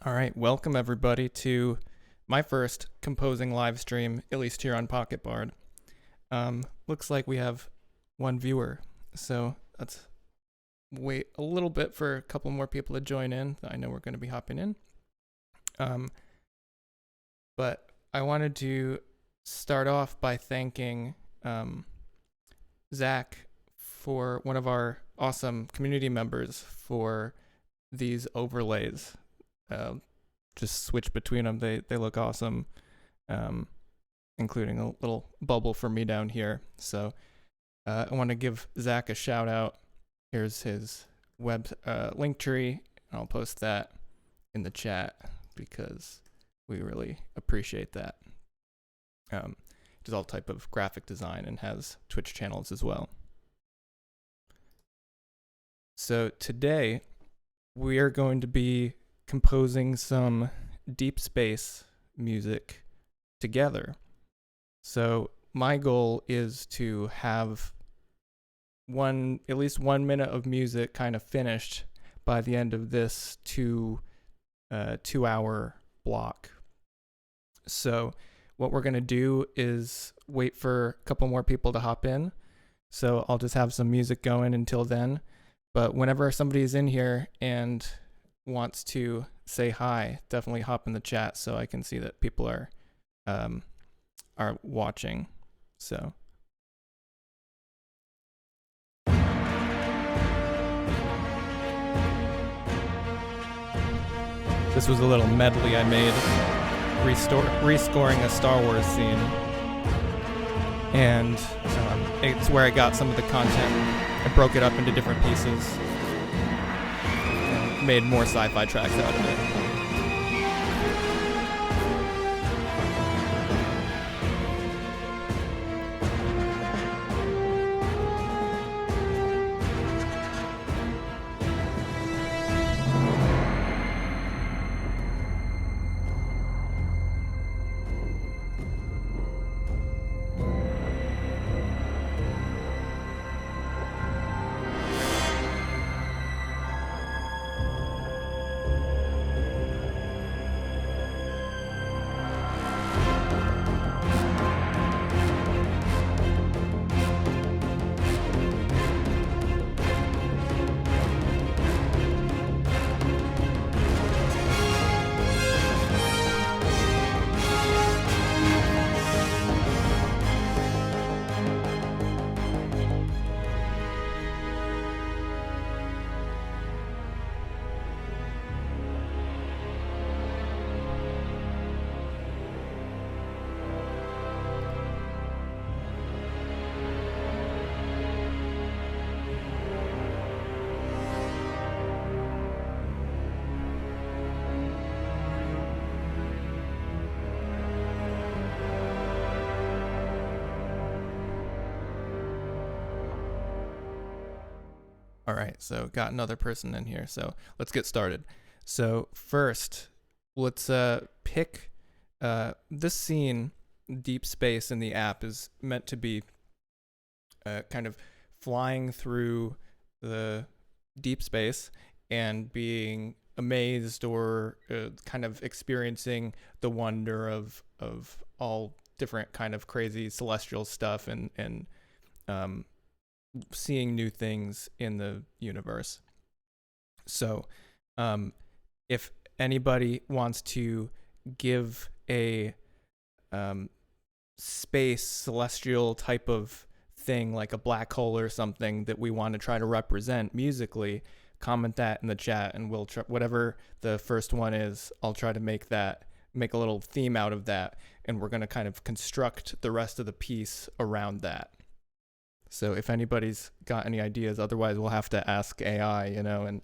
All right, welcome everybody to my first composing live stream, at least here on Pocket Bard. Looks like we have one viewer, so let's wait a little bit for a couple more people to join in. I know we're going to be hopping in. But I wanted to start off by thanking Zach, for one of our awesome community members, for these overlays. Just switch between them. They look awesome, including a little bubble for me down here. So I want to give Zach a shout out. Here's his web link tree. I'll post that in the chat because we really appreciate that. Does all type of graphic design and has Twitch channels as well. So today we are going to be composing some deep space music together. So my goal is to have at least 1 minute of music kind of finished by the end of this 2 hour block. So what we're going to do is wait for a couple more people to hop in. So I'll just have some music going until then. But whenever somebody's in here and wants to say hi, definitely hop in the chat so I can see that people are watching. So this was a little medley I made, rescoring a Star Wars scene, and it's where I got some of the content. I broke it up into different pieces and made more sci-fi tracks out of it. All right, so got another person in here, so let's get started. So first, let's pick this scene. Deep space in the app is meant to be kind of flying through the deep space and being amazed or kind of experiencing the wonder of all different kind of crazy celestial stuff and seeing new things in the universe. So if anybody wants to give a space celestial type of thing, like a black hole or something that we want to try to represent musically, comment that in the chat and we'll try, whatever the first one is, I'll try to make a little theme out of that, and we're going to kind of construct the rest of the piece around that. So if anybody's got any ideas, otherwise we'll have to ask AI, and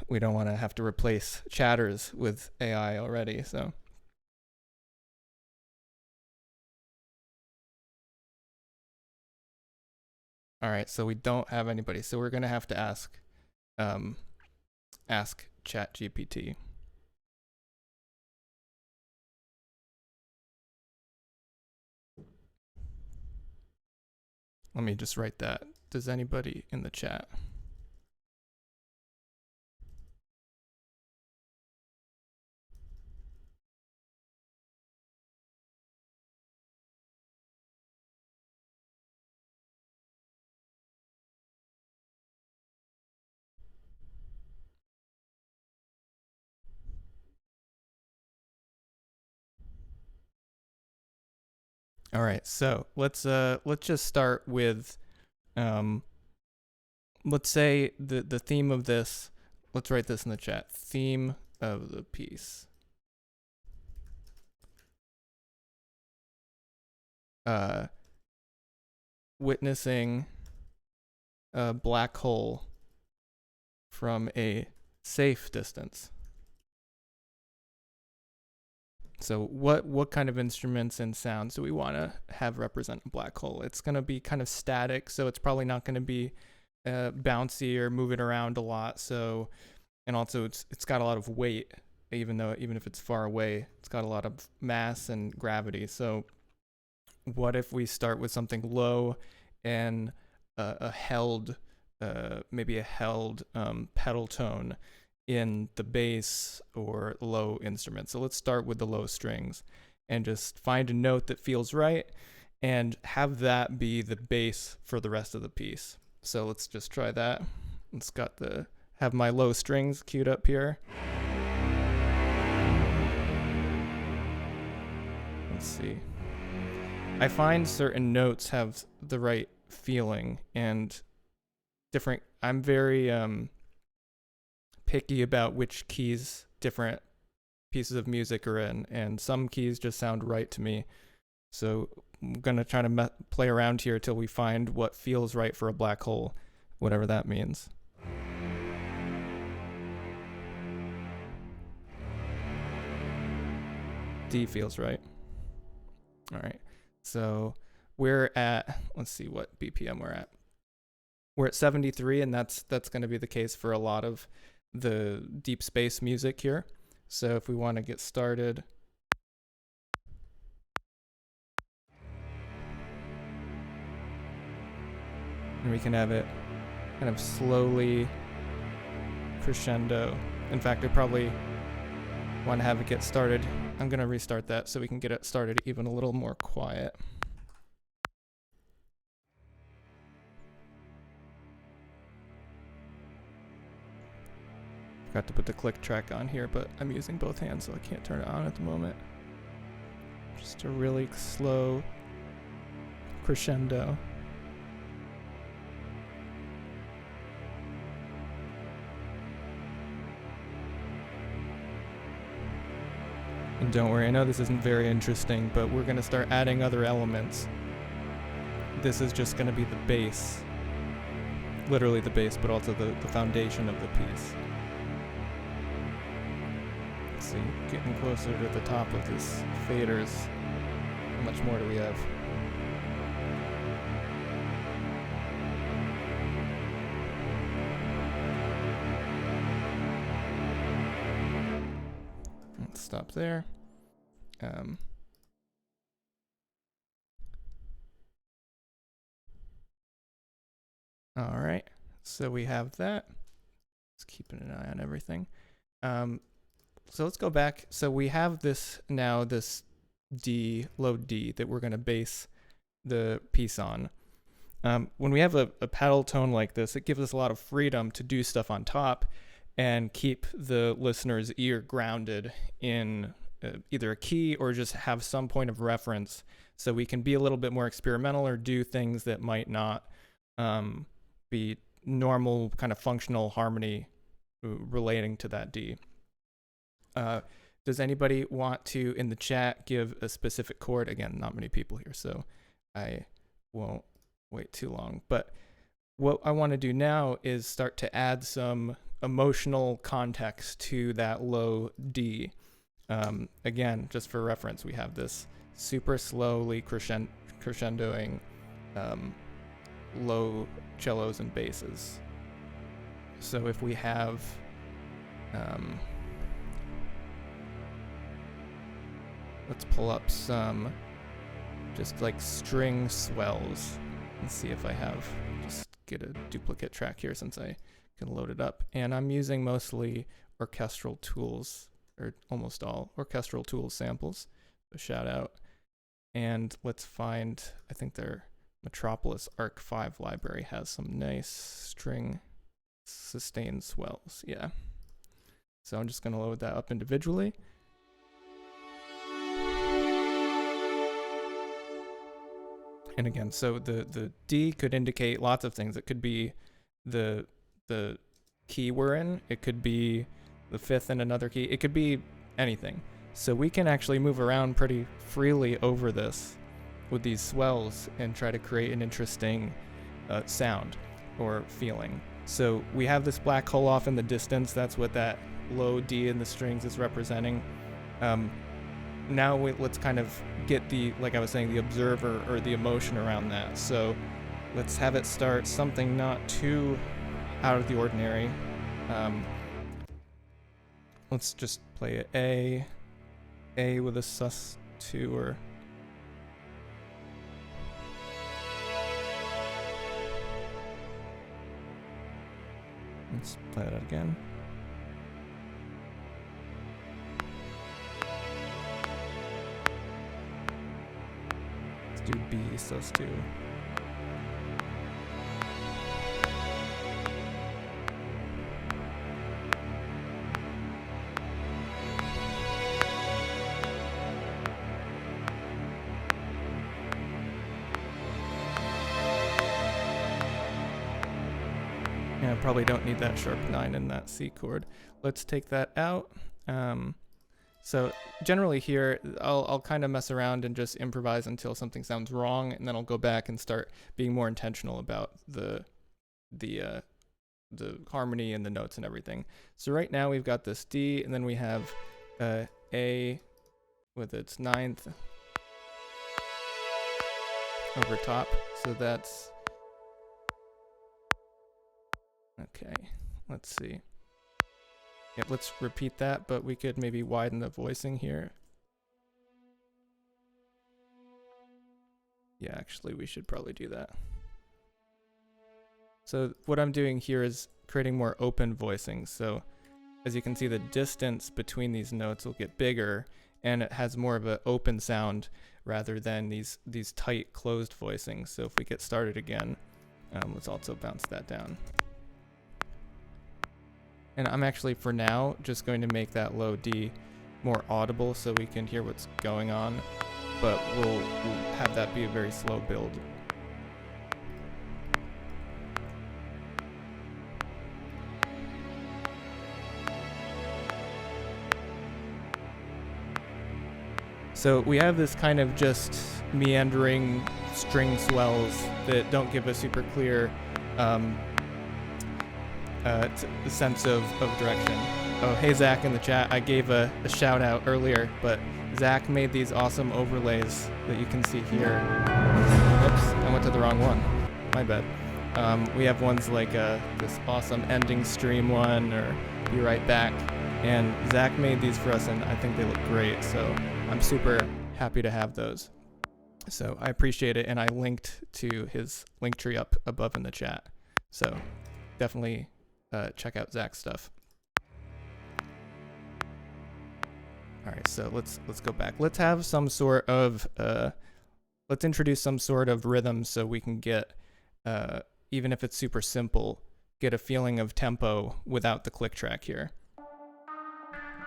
we don't want to have to replace chatters with AI already, so. All right, so we don't have anybody, so we're gonna have to ask ChatGPT. Let me just write that. Does anybody in the chat All right, so let's just start with let's say the theme of this. Let's write this in the chat. Theme of the piece. Witnessing a black hole from a safe distance. So what kind of instruments and sounds do we want to have represent a black hole? It's going to be kind of static, so it's probably not going to be bouncy or moving around a lot. So, and also it's got a lot of weight, even if it's far away, it's got a lot of mass and gravity. So what if we start with something low and maybe a held pedal tone in the bass or low instrument. So let's start with the low strings and just find a note that feels right and have that be the bass for the rest of the piece. So let's just try that. It's got have my low strings queued up here. Let's see. I find certain notes have the right feeling and different. I'm very picky about which keys different pieces of music are in, and some keys just sound right to me. So I'm gonna try to play around here till we find what feels right for a black hole, whatever that means. D feels right. All right, so we're at, let's see what BPM we're at. We're at 73, and that's going to be the case for a lot of the deep space music here. So if we want to get started, and we can have it kind of slowly crescendo. In fact, I probably want to have it get started. I'm going to restart that so we can get it started even a little more quiet. Forgot to put the click track on here, but I'm using both hands, so I can't turn it on at the moment. Just a really slow crescendo. And don't worry, I know this isn't very interesting, but we're going to start adding other elements. This is just going to be the base. Literally the base, but also the foundation of the piece. Let's see, getting closer to the top of this faders. How much more do we have? Let's stop there. All right, so we have that. Just keeping an eye on everything. So let's go back. So we have this now, this D, low D, that we're going to base the piece on. When we have a pedal tone like this, it gives us a lot of freedom to do stuff on top and keep the listener's ear grounded in either a key or just have some point of reference, so we can be a little bit more experimental or do things that might not be normal kind of functional harmony relating to that D. Does anybody want to, in the chat, give a specific chord? Again, not many people here, so I won't wait too long. But what I want to do now is start to add some emotional context to that low D. Again, just for reference, we have this super slowly crescendoing low cellos and basses. So if we have let's pull up some just like string swells and see if I have, just get a duplicate track here since I can load it up. And I'm using mostly orchestral tools, or almost all orchestral tools samples. So shout out. And let's find, I think their Metropolis Arc 5 library has some nice string sustained swells. Yeah. So I'm just going to load that up individually. And again, so the D could indicate lots of things. It could be the key we're in. It could be the fifth in another key. It could be anything. So we can actually move around pretty freely over this with these swells and try to create an interesting sound or feeling. So we have this black hole off in the distance. That's what that low D in the strings is representing. Now let's kind of get the, like I was saying, the observer or the emotion around that. So let's have it start something not too out of the ordinary. Let's just play it A with a sus2 or... Let's play that again. Let's do B sus2. Yeah, probably don't need that sharp 9 in that C chord. Let's take that out. So generally here, I'll kind of mess around and just improvise until something sounds wrong, and then I'll go back and start being more intentional about the harmony and the notes and everything. So right now we've got this D, and then we have A with its 9th over top. So that's... Okay, let's see. Yeah, let's repeat that, but we could maybe widen the voicing here. Yeah, actually, we should probably do that. So what I'm doing here is creating more open voicing. So as you can see, the distance between these notes will get bigger, and it has more of an open sound rather than these tight closed voicings. So if we get started again, let's also bounce that down. And I'm actually, for now, just going to make that low D more audible so we can hear what's going on, but we'll have that be a very slow build. So we have this kind of just meandering string swells that don't give a super clear sense of direction. Oh, hey Zach in the chat, I gave a shout out earlier, but Zach made these awesome overlays that you can see here. Oops, I went to the wrong one. My bad. We have ones like this awesome ending stream one, or Be Right Back, and Zach made these for us, and I think they look great, so I'm super happy to have those. So I appreciate it, and I linked to his link tree up above in the chat. So definitely check out Zach's stuff. All right, so let's go back. Let's have some sort of let's introduce some sort of rhythm so we can get even if it's super simple, get a feeling of tempo without the click track here.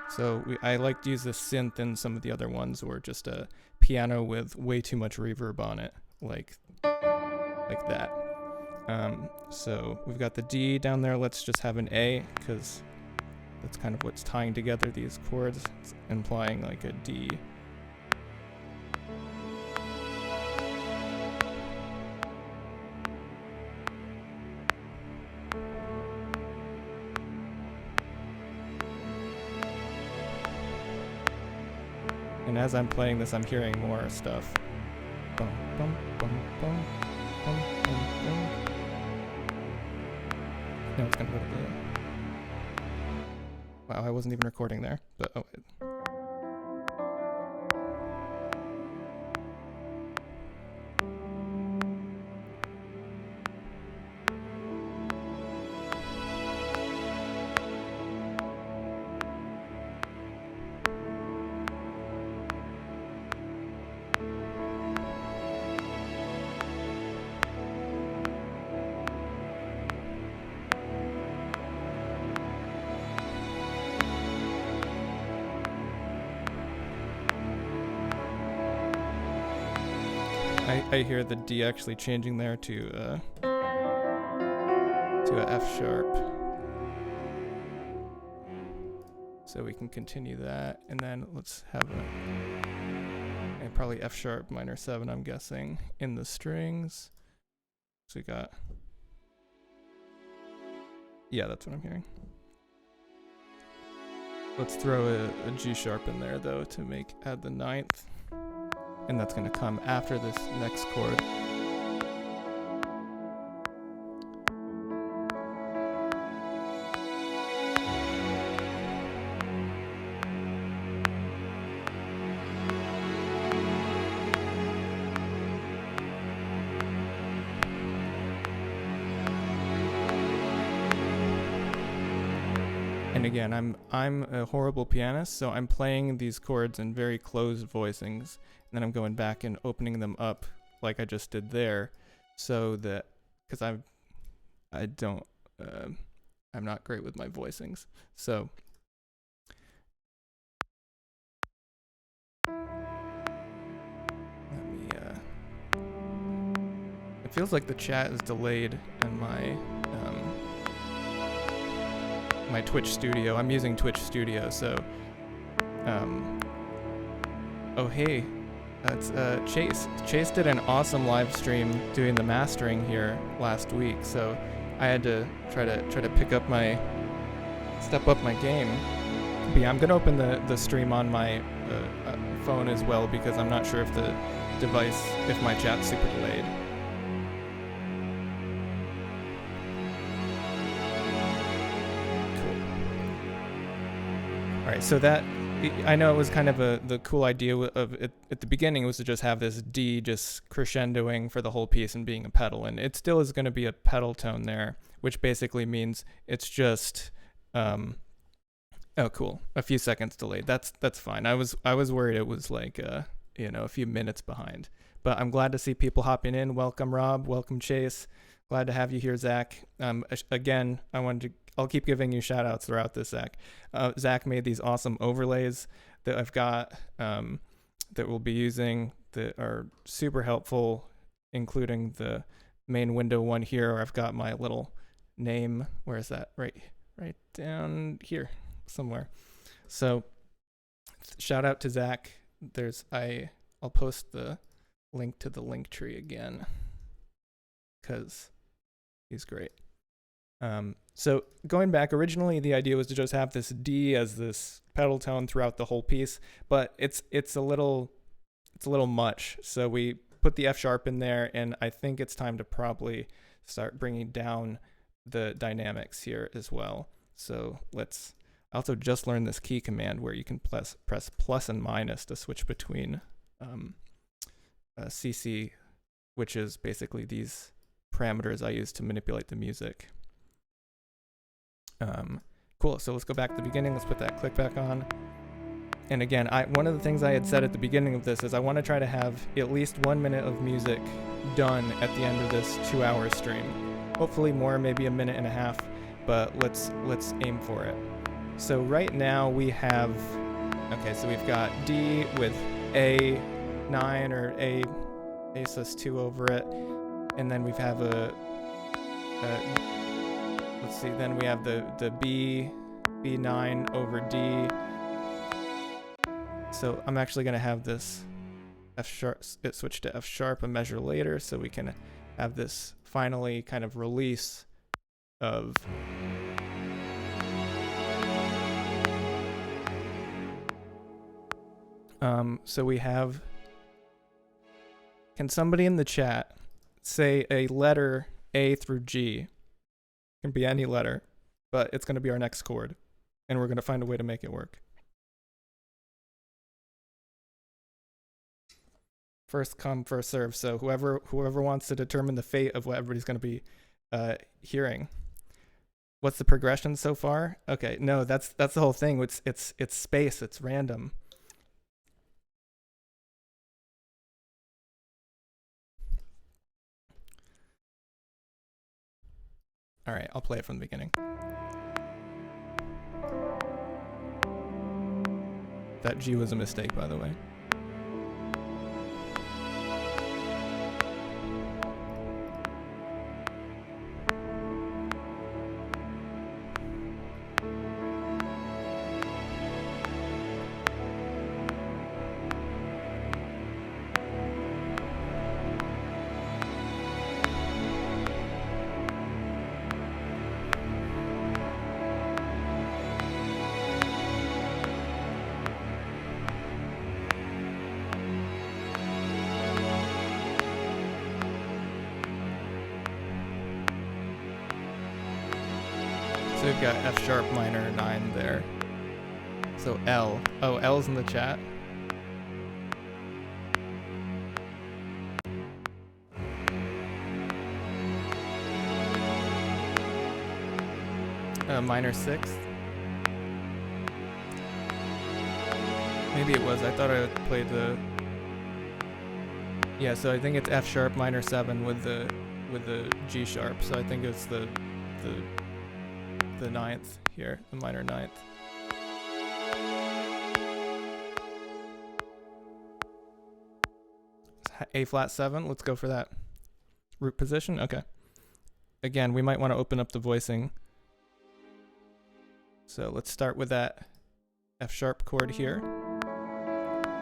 So I like to use the synth in some of the other ones, or just a piano with way too much reverb on it, like that. So we've got the D down there. Let's just have an A, because that's kind of what's tying together these chords. It's implying like a D. And as I'm playing this, I'm hearing more stuff. Bum, bum, bum, bum, bum, bum, bum. No, it's gonna go to the... Wow, I wasn't even recording there, but oh. I hear the D actually changing there to a F sharp. So we can continue that, and then let's have and probably F sharp minor 7, I'm guessing, in the strings. So we got, yeah, that's what I'm hearing. Let's throw a G sharp in there though to add the 9th, and that's gonna come after this next chord. And again, I'm a horrible pianist, so I'm playing these chords in very closed voicings, and then I'm going back and opening them up like I just did there, so that, because I'm not great with my voicings. So let me it feels like the chat is delayed in my my Twitch Studio. I'm using Twitch Studio, so oh hey, that's Chase. Chase did an awesome live stream doing the mastering here last week, so I had to try to step up my game. But yeah, I'm gonna open the stream on my phone as well, because I'm not sure if the device, if my chat's super delayed. Alright, so that, I know it was kind of the cool idea of it at the beginning was to just have this D just crescendoing for the whole piece and being a pedal, and it still is going to be a pedal tone there, which basically means it's just, oh cool, a few seconds delayed. That's fine. I was worried it was like, a few minutes behind, but I'm glad to see people hopping in. Welcome Rob, welcome Chase. Glad to have you here, Zach. Again, I'll keep giving you shout outs throughout this, Zach. Zach made these awesome overlays that I've got that we'll be using that are super helpful, including the main window one here, where I've got my little name. Where is that? Right down here somewhere. So shout out to Zach. I'll post the link to the link tree again, because he's great. So going back, originally the idea was to just have this D as this pedal tone throughout the whole piece, but it's a little much. So we put the F sharp in there, and I think it's time to probably start bringing down the dynamics here as well. So let's also just learn this key command where you can press plus and minus to switch between CC, which is basically these parameters I use to manipulate the music. Cool, so let's go back to the beginning. Let's put that click back on. And again, one of the things I had said at the beginning of this is I want to try to have at least 1 minute of music done at the end of this 2-hour stream. Hopefully more, maybe a minute and a half, but let's aim for it. So right now we have, okay, so we've got D with A9 or A sus2 over it, and then we have let's see, then we have the B9 over D. So I'm actually going to have this F sharp, it switch to F sharp a measure later, so we can have this finally kind of release of so we have, can somebody in the chat say a letter A through G? It can be any letter, but it's going to be our next chord, and we're going to find a way to make it work. First come, first serve. So whoever wants to determine the fate of what everybody's going to be hearing. What's the progression so far? Okay, no, that's the whole thing. It's space. It's random. All right, I'll play it from the beginning. That G was a mistake, by the way. So we've got F sharp minor 9 there. So L. Oh, L's in the chat. Minor 6th. Maybe it was. I thought I played the. Yeah, so I think it's F sharp minor 7 with the G sharp. So I think it's the 9th here, the minor 9th. A flat 7. Let's go for that root position. Okay. Again, we might want to open up the voicing. So let's start with that F sharp chord here.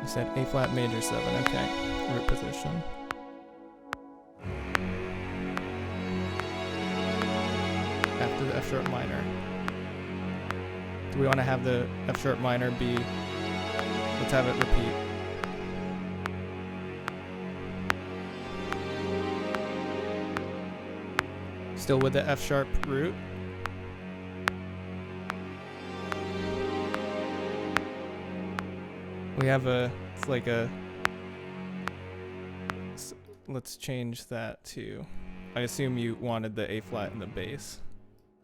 You said A flat major 7. Okay. Root position. After the F sharp minor. Do we want to have the F sharp minor be? Let's have it repeat. Still with the F sharp root. We have it's like a, let's change that to, I assume you wanted the A flat in the bass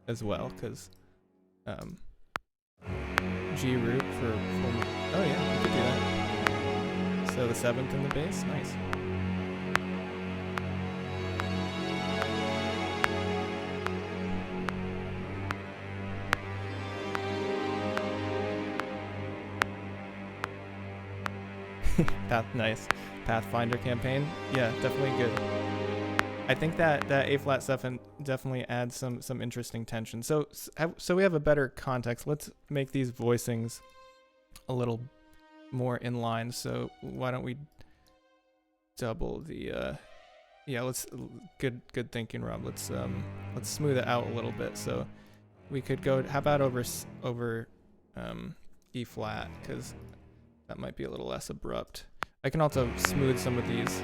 as well, because G root for full, oh yeah, we could do that. So the 7th in the bass, nice. Nice. Pathfinder campaign. Yeah, definitely good. I think that A flat 7 definitely adds some interesting tension. So we have a better context. Let's make these voicings a little more in line. So why don't we double the yeah, let's good thinking, Rob. Let's smooth it out a little bit. So we could go, how about over E flat, cuz that might be a little less abrupt. I can also smooth some of these.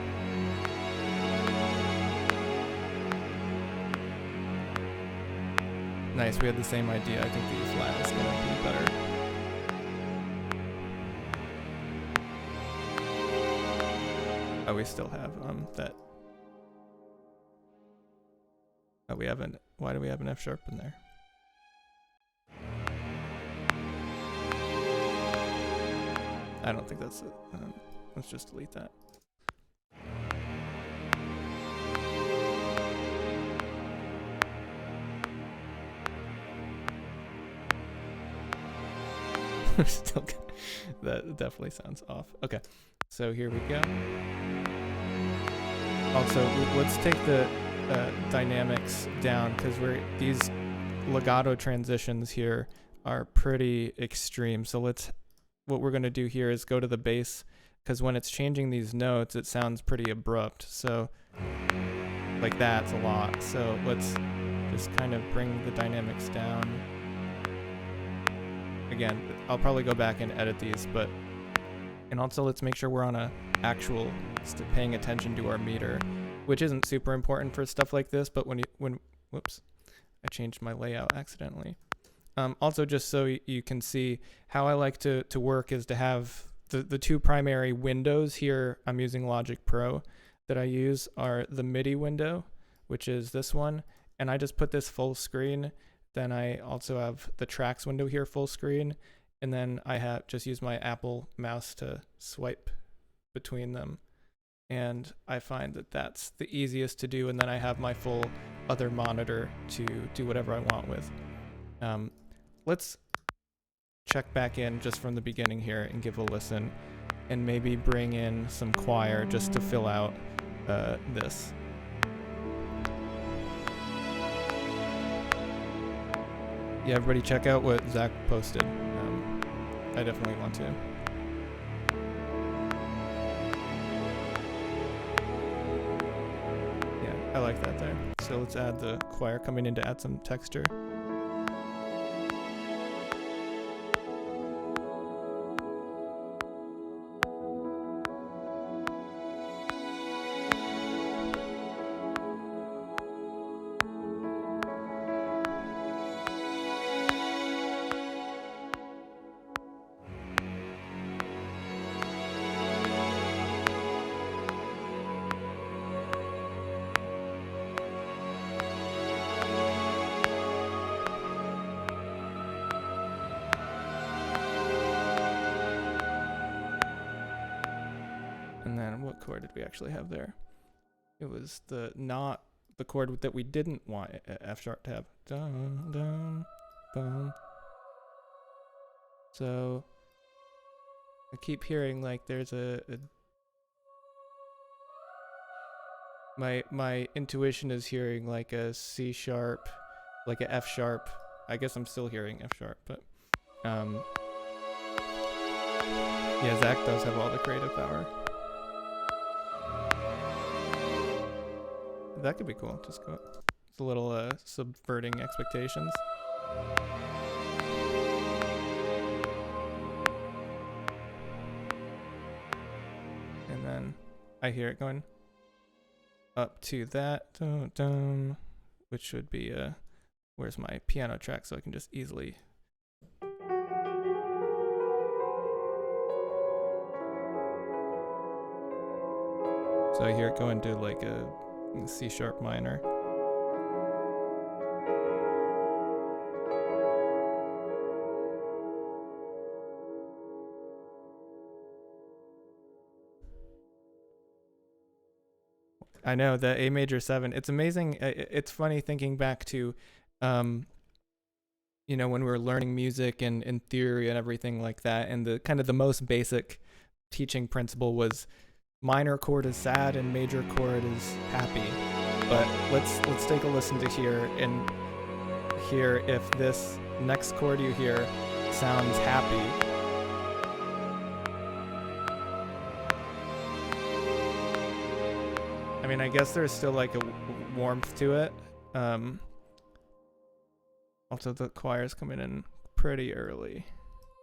Nice, we had the same idea. I think the E flat is gonna be better. Oh, we still have that. Oh, we haven't. Why do we have an F sharp in there? I don't think that's it. Let's just delete that. Still good. That definitely sounds off. Okay, so here we go. Also, let's take the dynamics down, because these legato transitions here are pretty extreme. So what we're going to do here is go to the bass, because when it's changing these notes, it sounds pretty abrupt. So like that's a lot. So let's just kind of bring the dynamics down. Again, I'll probably go back and edit these, and also let's make sure we're on a actual, paying attention to our meter, which isn't super important for stuff like this, but whoops, I changed my layout accidentally. Also, just so you can see how I like to work is to have the two primary windows here. I'm using Logic Pro that I use are the MIDI window, which is this one, and I just put this full screen. Then I also have the tracks window here full screen, and then I have just use my Apple mouse to swipe between them. And I find that that's the easiest to do, and then I have my full other monitor to do whatever I want with. Let's check back in just from the beginning here and give a listen, and maybe bring in some choir just to fill out this. Yeah, everybody check out what Zach posted. I definitely want to. Yeah, I like that there. So let's add the choir coming in to add some texture. what chord did we actually have there? It was not the chord that we didn't want F sharp to have. Dun, dun, bum. So I keep hearing like there's my intuition is hearing like a C sharp, like a F sharp. I guess I'm still hearing F sharp, but yeah, Zach does have all the creative power. That could be cool. Just go. It's a little subverting expectations. And then I hear it going up to that, dun, dun, which should be where's my piano track so I can just easily. So I hear it go into like a C sharp minor. I know, the A major 7. It's amazing. It's funny thinking back to, when we were learning music and in theory and everything like that, and the kind of the most basic teaching principle was minor chord is sad and major chord is happy. But let's take a listen to here and hear if this next chord you hear sounds happy. I mean, I guess there's still like a warmth to it. Also, the choir's coming in pretty early.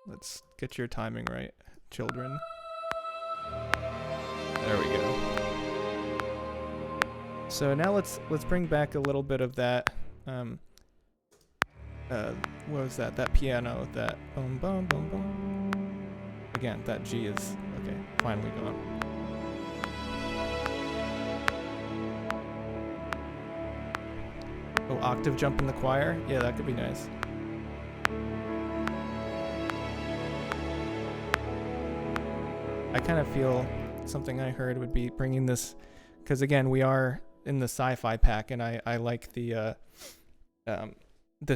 Let's get your timing right, children. There we go. So now let's bring back a little bit of that. What was that? That piano. That boom boom boom boom. Again, that G is okay. Finally gone. Oh, octave jump in the choir? Yeah, that could be nice. I kind of feel something I heard would be bringing this, because again, we are in the sci-fi pack, and I like the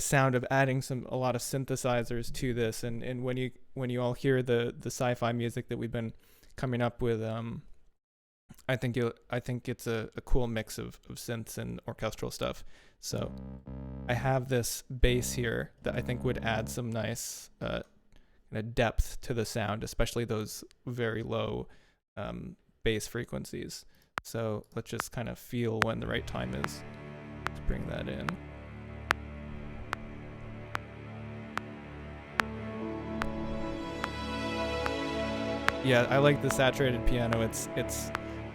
sound of adding a lot of synthesizers to this, and when you all hear the sci-fi music that we've been coming up with, I think it's a cool mix of synths and orchestral stuff. So I have this bass here that I think would add some nice depth to the sound, especially those very low bass frequencies. So let's just kind of feel when the right time is to bring that in. Yeah, I like the saturated piano.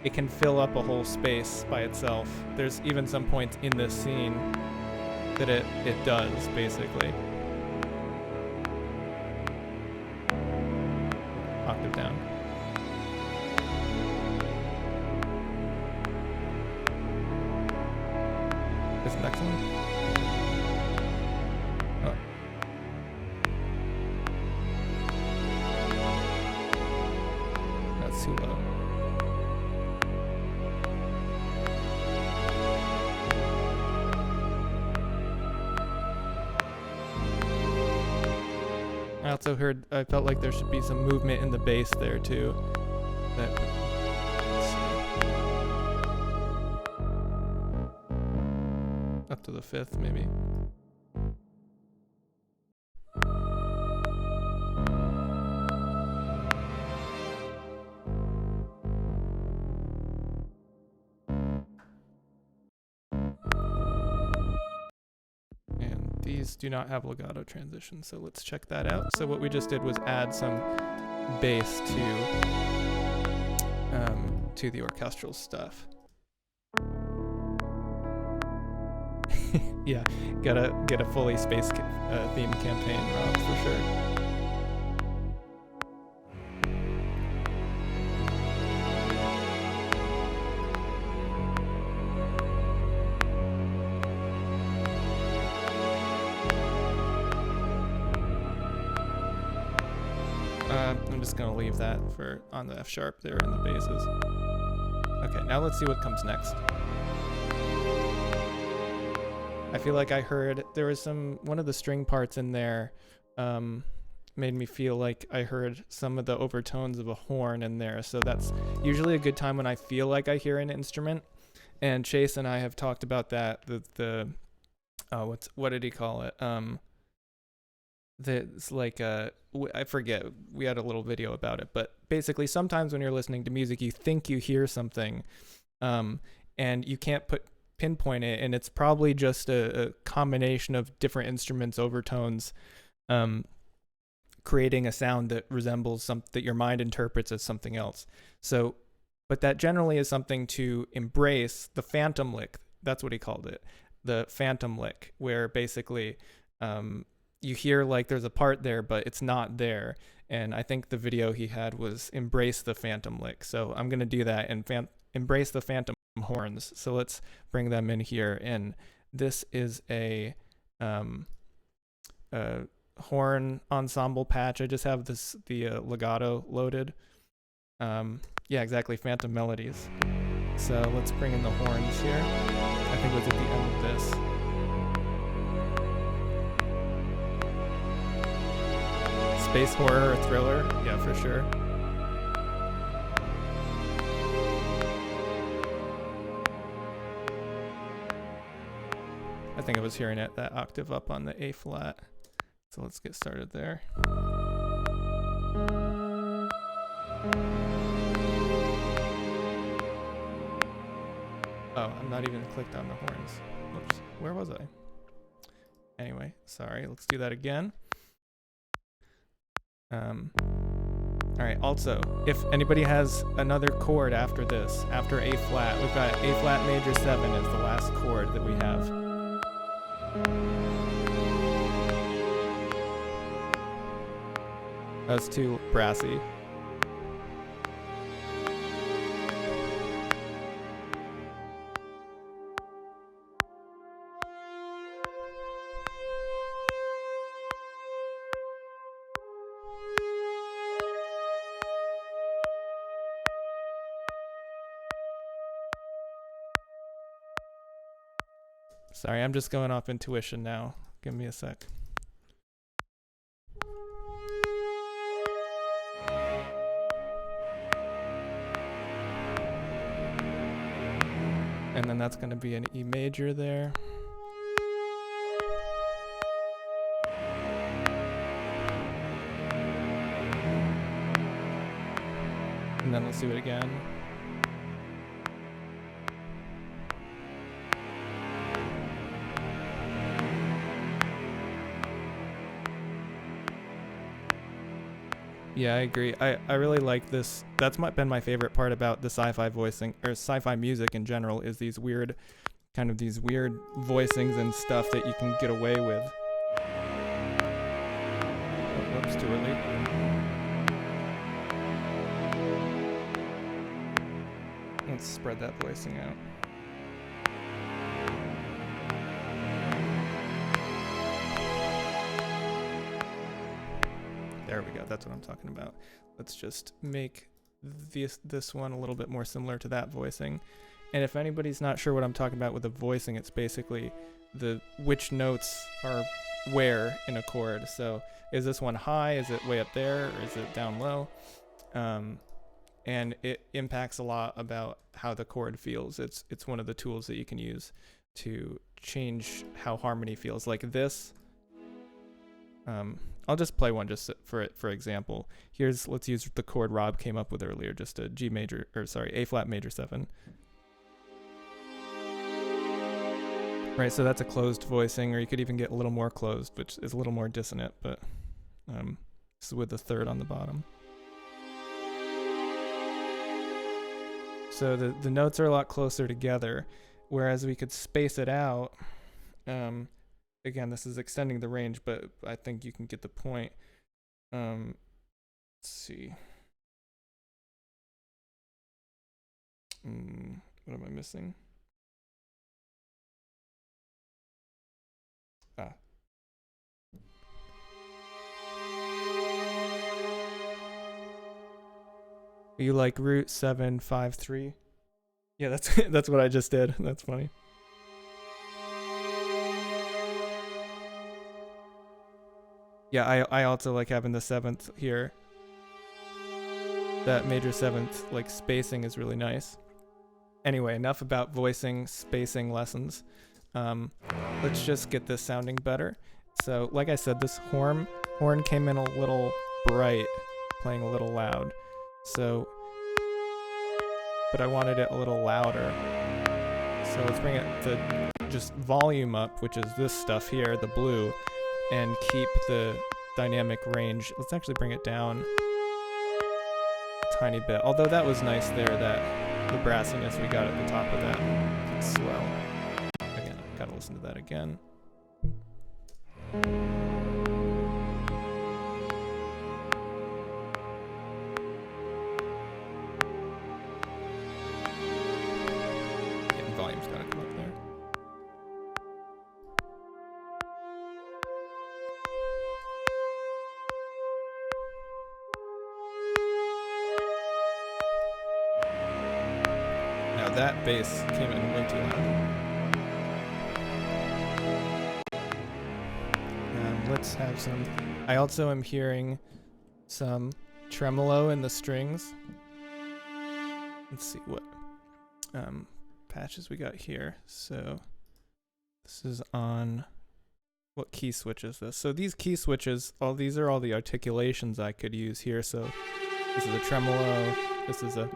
It can fill up a whole space by itself. There's even some points in this scene that it does, basically. Octave down. This next one? Oh. That's too low. I felt like there should be some movement in the bass there too. Up to the 5th maybe. These do not have legato transition, so let's check that out. So what we just did was add some bass to the orchestral stuff. Yeah, gotta get a fully space themed campaign, Rob, for sure. I'm just gonna leave that on the F sharp there and the basses. Okay, now let's see what comes next. I feel like I heard there was one of the string parts in there made me feel like I heard some of the overtones of a horn in there. So that's usually a good time when I feel like I hear an instrument. And Chase and I have talked about that. What did he call it? That's like I forget. We had a little video about it, but basically sometimes when you're listening to music, you think you hear something, and you can't pinpoint it, and it's probably just a combination of different instruments, overtones, creating a sound that resembles something that your mind interprets as something else. So, but that generally is something to embrace. The phantom lick, that's what he called it, the phantom lick, where basically you hear like there's a part there, but it's not there. And I think the video he had was embrace the phantom lick. So I'm going to do that and embrace the phantom horns. So let's bring them in here. And this is a horn ensemble patch. I just have the legato loaded. Yeah, exactly, Phantom Melodies. So let's bring in the horns here. I think it was at the end of this. Space horror or thriller? Yeah, for sure. I think I was hearing it that octave up on the A flat. So let's get started there. Oh, I'm not even clicked on the horns. Whoops, where was I? Anyway, sorry, let's do that again. All right, also, if anybody has another chord after this, after A flat, we've got A flat major 7 as the last chord that we have. That's too brassy. Sorry, I'm just going off intuition now. Give me a sec. And then that's going to be an E major there. And then let's do it again. Yeah, I agree. I really like this. That's been my favorite part about the sci-fi voicing, or sci-fi music in general, is these weird voicings and stuff that you can get away with. Oh, whoops, too early. Let's spread that voicing out. There we go. That's what I'm talking about. Let's just make this one a little bit more similar to that voicing. And if anybody's not sure what I'm talking about with the voicing, it's basically which notes are where in a chord. So is this one high? Is it way up there? Or is it down low? And it impacts a lot about how the chord feels. It's one of the tools that you can use to change how harmony feels. Like this. I'll just play one just for example. Let's use the chord Rob came up with earlier, just a A flat major 7. Right, so that's a closed voicing, or you could even get a little more closed, which is a little more dissonant, but this is with the third on the bottom. So the notes are a lot closer together, whereas we could space it out. Again, this is extending the range, but I think you can get the point. Let's see. What am I missing? You like root 7 5 3? Yeah, that's that's what I just did. That's funny. Yeah, I also like having the seventh here. That major seventh like spacing is really nice. Anyway, enough about voicing spacing lessons. Let's just get this sounding better. So, like I said, this horn came in a little bright, playing a little loud. So, but I wanted it a little louder. So let's bring it the just volume up, which is this stuff here, the blue, and keep the dynamic range. Let's actually bring it down a tiny bit. Although that was nice there, that the brassiness we got at the top of that swell. Again, gotta listen to that again. Volume's gotta come up there. Now that bass came in way too loud. Let's have some. I also am hearing some tremolo in the strings. Let's see what patches we got here. So this is on, what key switch is this? So these key switches, these are all the articulations I could use here. So this is a tremolo. This is a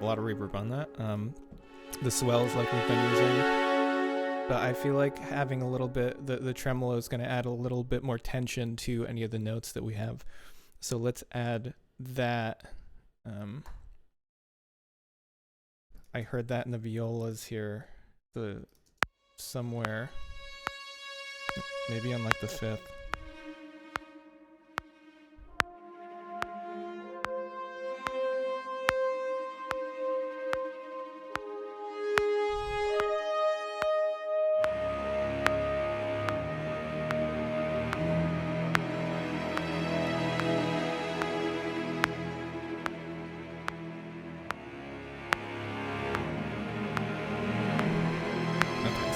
lot of reverb on that. The swells like we've been using. But I feel like having a little bit, the tremolo is going to add a little bit more tension to any of the notes that we have. So let's add that. I heard that in the violas here, somewhere, maybe on like the fifth.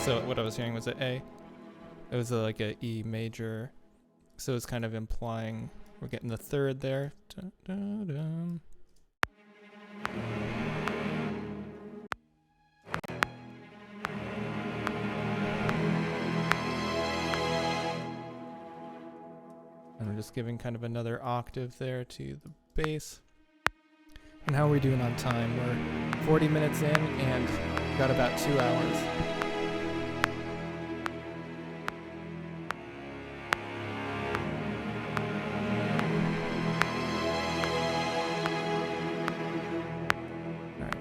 So what I was hearing was an A. It was like a E major. So it's kind of implying we're getting the third there. Dun, dun, dun. And we're just giving kind of another octave there to the bass. And how are we doing on time? We're 40 minutes in and got about 2 hours.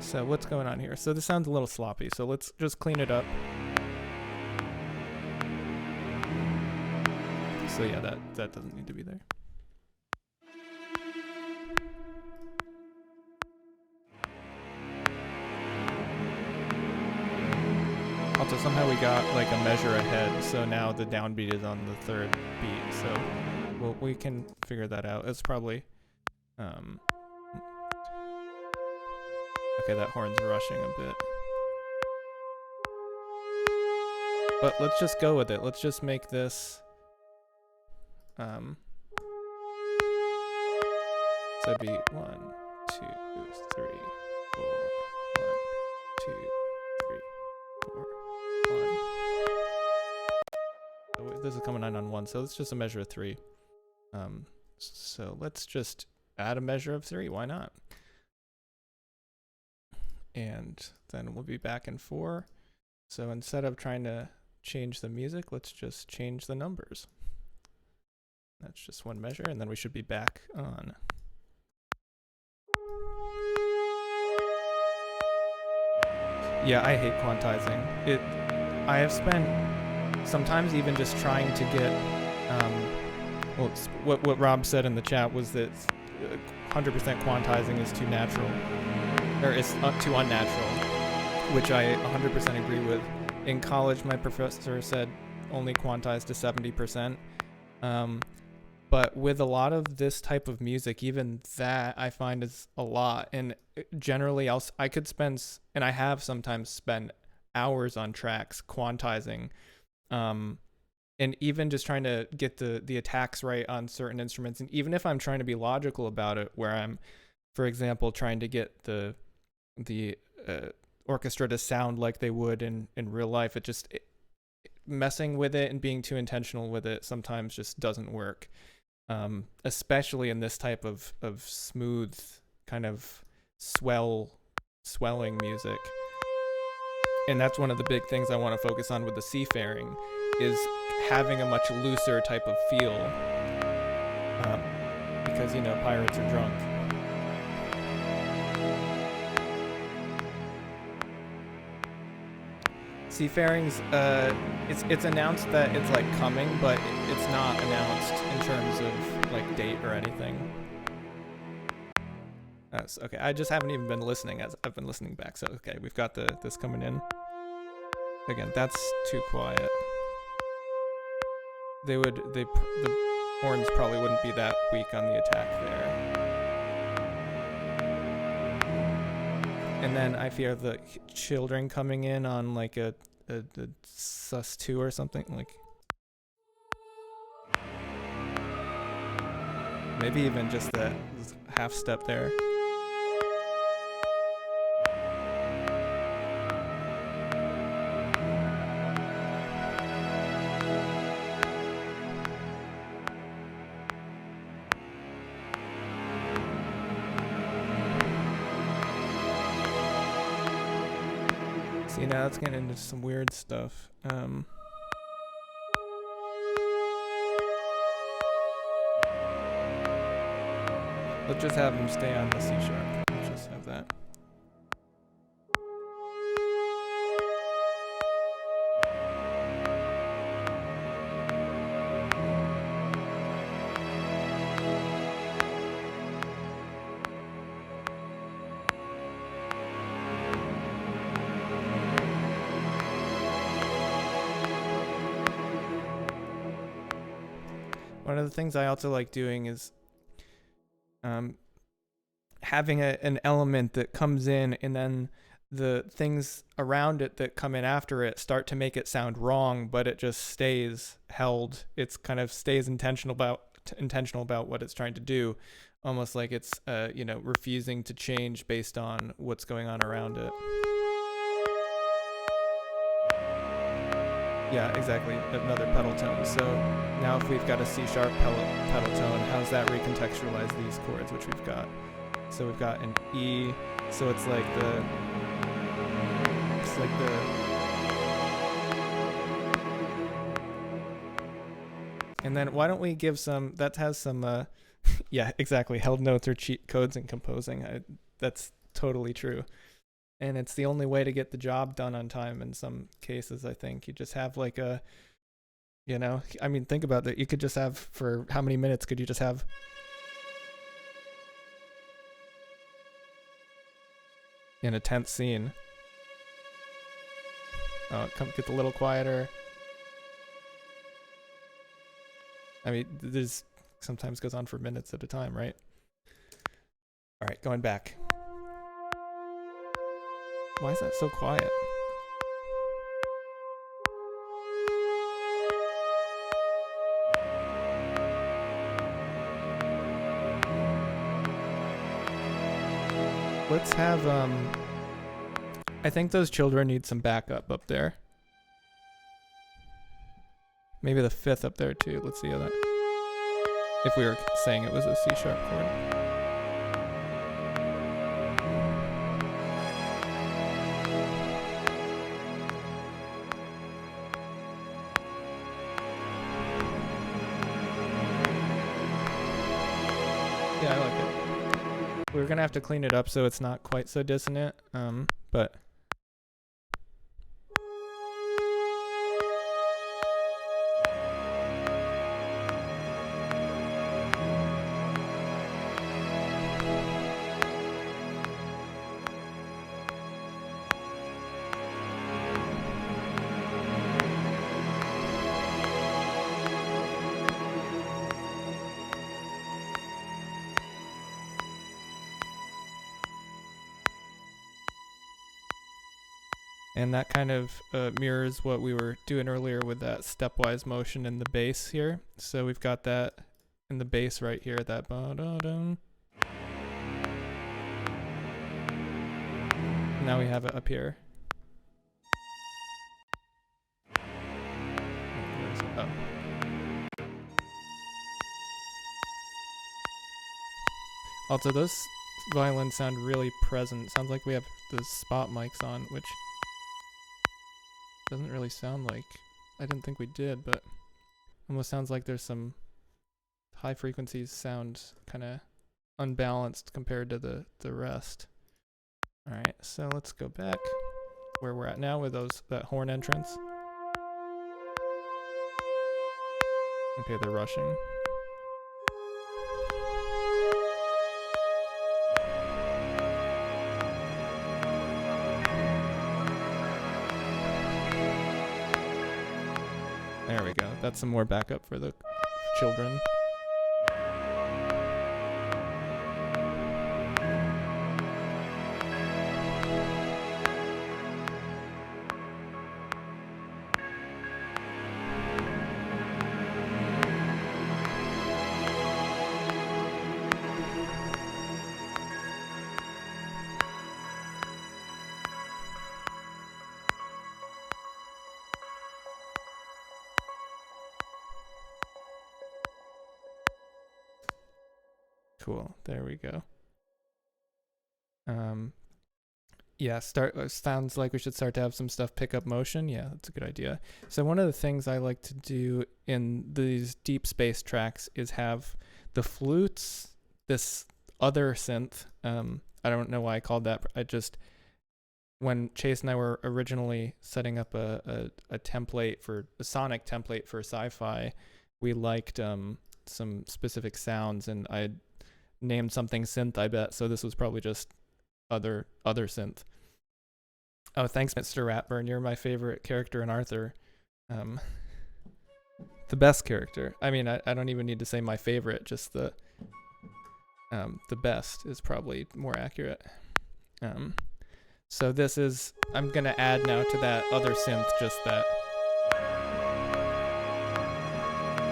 So what's going on here? So this sounds a little sloppy, so let's just clean it up. So yeah, that doesn't need to be there. Also, somehow we got like a measure ahead, so now the downbeat is on the third beat, so we can figure that out. It's probably okay, that horn's rushing a bit. But let's just go with it. Let's just make this so it'd be 1, 2, 3, 4, 1, 2, 3, 4, 1. So this is coming in on 1, so it's just a measure of 3. So let's just add a measure of 3. Why not? And then we'll be back in 4. So instead of trying to change the music, let's just change the numbers. That's just one measure, and then we should be back on. Yeah, I hate quantizing. I have spent sometimes even just trying to get, well, what Rob said in the chat was that 100% quantizing is too natural. Or it's too unnatural, which I 100% agree with. In college, my professor said only quantize to 70%. But with a lot of this type of music, even that I find is a lot. And generally, I could spend, and I have sometimes spent hours on tracks quantizing, and even just trying to get the attacks right on certain instruments. And even if I'm trying to be logical about it, where I'm, for example, trying to get the orchestra to sound like they would in real life, messing with it and being too intentional with it sometimes just doesn't work. Especially in this type of smooth kind of swelling music. And that's one of the big things I want to focus on with the Seafaring, is having a much looser type of feel, because pirates are drunk. Seafarings, it's announced that it's like coming, but it's not announced in terms of like date or anything. Okay, I just haven't even been listening as I've been listening back. So okay, we've got this coming in. Again, that's too quiet. The horns probably wouldn't be that weak on the attack there. And then I fear the children coming in on like a sus2 or something, like maybe even just that half step there. See, now it's getting into some weird stuff. Let's just have him stay on the C sharp. Let's just have that. One of the things I also like doing is having an element that comes in, and then the things around it that come in after it start to make it sound wrong, but it just stays held. It's kind of stays intentional about what it's trying to do, almost like it's refusing to change based on what's going on around it. Yeah, exactly. Another pedal tone. So now if we've got a C sharp pedal tone, how's that recontextualize these chords, which we've got? So we've got an E. So it's like and then why don't we give some, that has some, yeah, exactly. Held notes are cheat codes in composing. That's totally true. And it's the only way to get the job done on time in some cases, I think. You just have like a, I mean, think about that. You could just have, for how many minutes could you just have? In a tense scene. Oh, get a little quieter. I mean, there's sometimes goes on for minutes at a time, right? All right, going back. Why is that so quiet? Let's have, I think those children need some backup up there. Maybe the fifth up there too. Let's see how that, if we were saying it was a C sharp chord. Yeah, I like it. We're gonna have to clean it up so it's not quite so dissonant, but And that kind of mirrors what we were doing earlier with that stepwise motion in the bass here. So we've got that in the bass right here, that ba-da-dum. Now we have it up here. Where is it? Oh. Also, those violins sound really present. Sounds like we have the spot mics on, which doesn't really sound like, I didn't think we did, but almost sounds like there's some high frequencies sound kind of unbalanced compared to the rest. All right, so let's go back where we're at now with that horn entrance. Okay, they're rushing. There we go. That's some more backup for the children. Cool. There we go. Yeah, sounds like we should start to have some stuff pick up motion. Yeah, that's a good idea. So one of the things I like to do in these deep space tracks is have the flutes, this other synth. I don't know why I called that. When Chase and I were originally setting up a template for a sonic template for sci-fi, we liked some specific sounds, and I named something synth, I bet. So this was probably just other synth. Oh, thanks, Mr. Ratburn. You're my favorite character in Arthur. The best character. I mean, I don't even need to say my favorite. Just the best is probably more accurate. So this is, I'm gonna add now to that other synth, just that.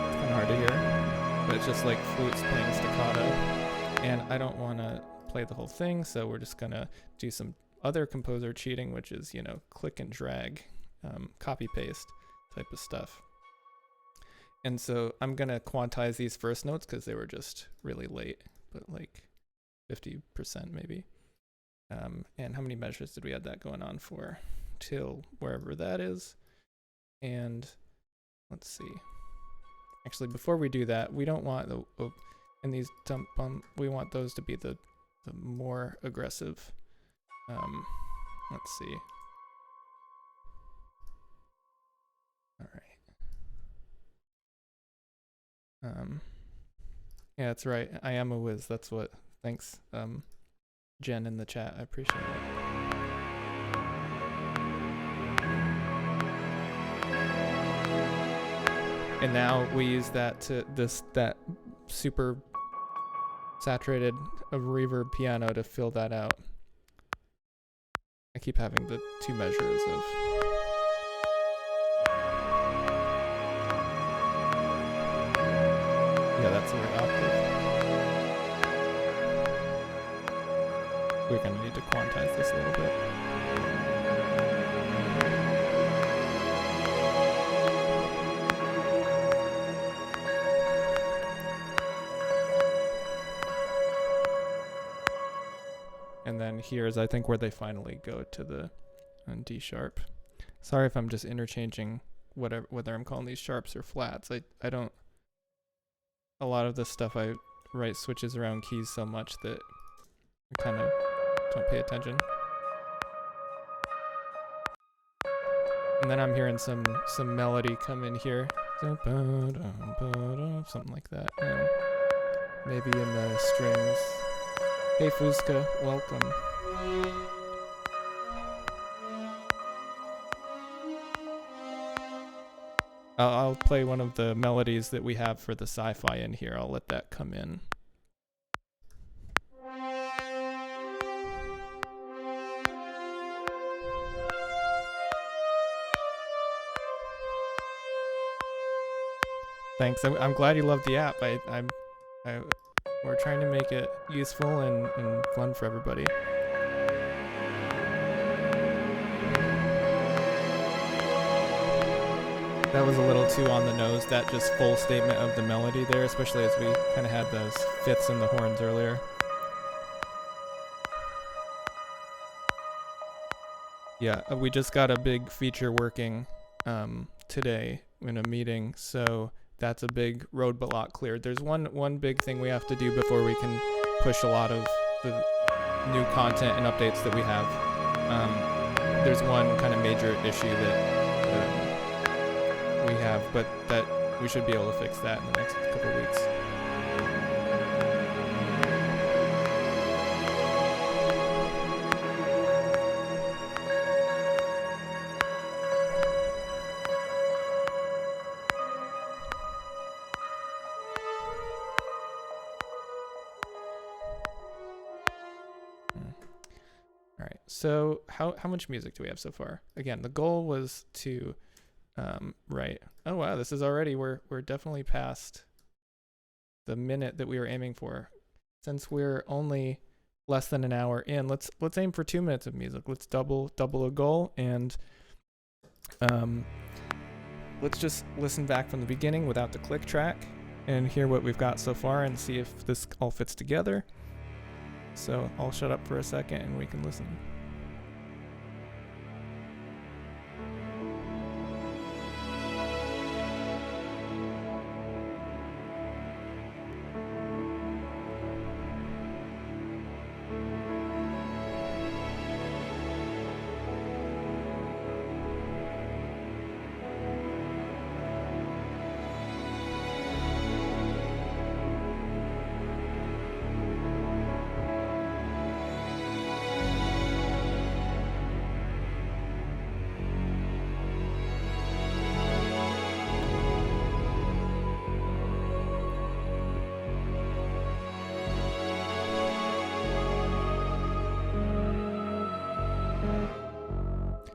It's kind of hard to hear, but it's just like flutes playing staccato. And I don't want to play the whole thing, so we're just gonna do some other composer cheating, which is, click and drag, copy paste type of stuff. And so I'm gonna quantize these first notes because they were just really late, but like 50% maybe. And how many measures did we have that going on for? Till wherever that is. And let's see. Actually, before we do that, we don't want in these dump bump, we want those to be the more aggressive. Let's see. All right. Yeah, that's right. I am a whiz. That's what. Thanks, Jen in the chat. I appreciate it. And now we use that that super saturated reverb piano to fill that out. I keep having the two measures of. Yeah, that's the right octave. We're gonna need to quantize this a little bit. And then here's, I think, where they finally go to the D sharp. Sorry if I'm just interchanging whether I'm calling these sharps or flats. I don't. A lot of the stuff I write switches around keys so much that I kind of don't pay attention. And then I'm hearing some melody come in here, something like that. Maybe in the strings. Hey Fusca, welcome. I'll play one of the melodies that we have for the sci-fi in here. I'll let that come in. Thanks. I'm glad you love the app. We're trying to make it useful and fun for everybody. That was a little too on the nose, that just full statement of the melody there, especially as we kind of had those fifths in the horns earlier. Yeah, we just got a big feature working today in a meeting, so that's a big roadblock cleared. There's one big thing we have to do before we can push a lot of the new content and updates that we have. There's one kind of major issue that we have, but that we should be able to fix that in the next couple of weeks. All right, so how much music do we have so far? Again, the goal was to write. Oh wow, this is already, we're definitely past the minute that we were aiming for. Since we're only less than an hour in, let's aim for 2 minutes of music. Let's double a goal, and let's just listen back from the beginning without the click track and hear what we've got so far and see if this all fits together. So I'll shut up for a second and we can listen.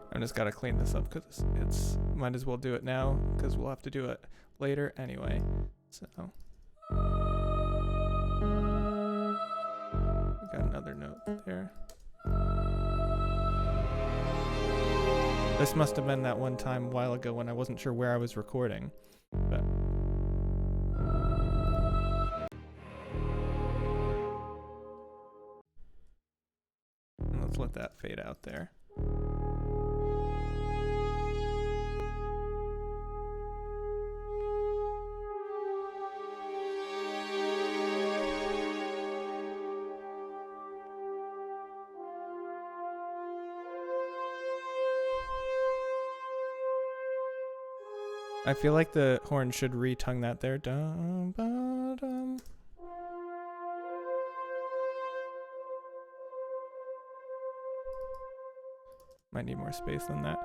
I just gotta clean this up because it's might as well do it now because we'll have to do it later anyway. So we got another note there. This must have been that one time a while ago when I wasn't sure where I was recording, but and let's let that fade out there. I feel like the horn should retongue that there. Dum, ba, dum. Might need more space than that.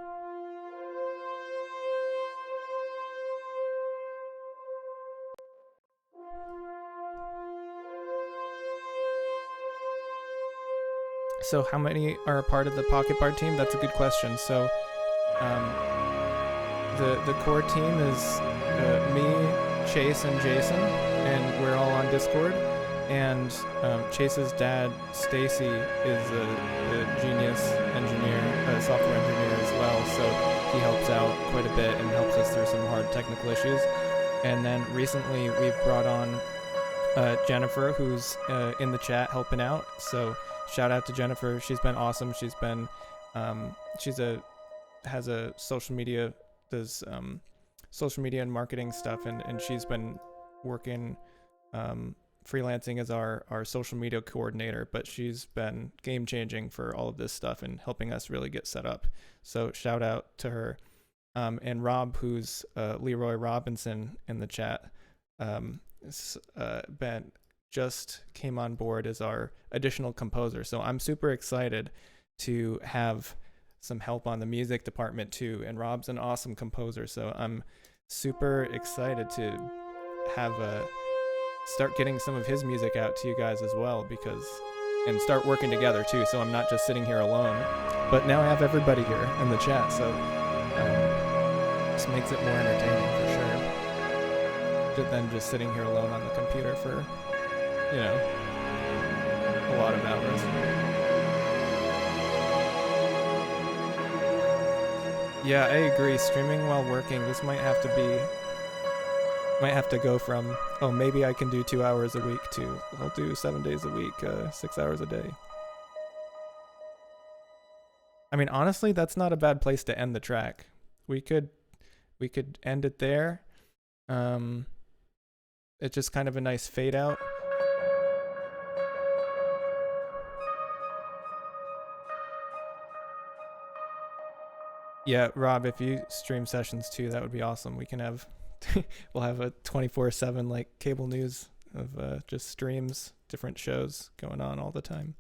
So how many are a part of the Pocket Bar team? That's a good question. So the core team is me, Chase, and Jason, and we're all on Discord. And Chase's dad, Stacy, is a genius engineer, a software engineer as well. So he helps out quite a bit and helps us through some hard technical issues. And then recently we've brought on Jennifer, who's in the chat helping out. So shout out to Jennifer. She's been awesome. She's been has a social media, does social media and marketing stuff, and she's been working freelancing as our social media coordinator, but she's been game changing for all of this stuff and helping us really get set up. So shout out to her. And Rob, who's Leroy Robinson in the chat, Ben just came on board as our additional composer. So I'm super excited to have some help on the music department too. And Rob's an awesome composer. So I'm super excited to have start getting some of his music out to you guys as well, and start working together too. So I'm not just sitting here alone, but now I have everybody here in the chat. So this makes it more entertaining for sure. than just sitting here alone on the computer for, you know, a lot of hours. Yeah, I agree. Streaming while working, this might have to go from, oh, maybe I can do 2 hours a week to I'll do 7 days a week, 6 hours a day. I mean, honestly, that's not a bad place to end the track. We could end it there. It's just kind of a nice fade out. Yeah, Rob, if you stream sessions too, that would be awesome. We can have we'll have a 24/7 like cable news of just streams, different shows going on all the time.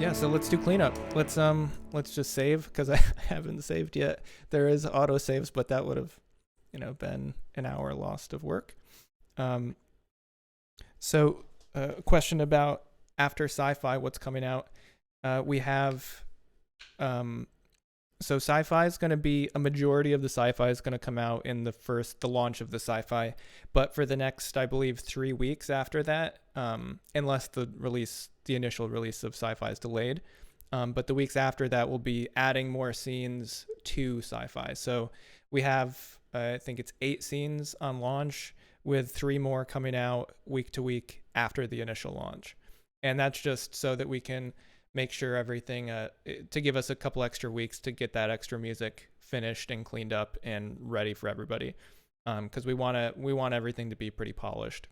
Yeah, so let's do cleanup. Let's just save, because I haven't saved yet. There is auto saves, but that would have, been an hour lost of work. So a question about after sci-fi, what's coming out? We have so sci-fi is going to be, a majority of the sci-fi is going to come out in the launch of the sci-fi, but for the next, I believe, 3 weeks after that, unless the initial release of sci-fi is delayed, but the weeks after that will be adding more scenes to sci-fi. So we have, I think it's 8 scenes on launch, with 3 more coming out week to week after the initial launch. And that's just so that we can make sure everything, to give us a couple extra weeks to get that extra music finished and cleaned up and ready for everybody. Because we want everything to be pretty polished.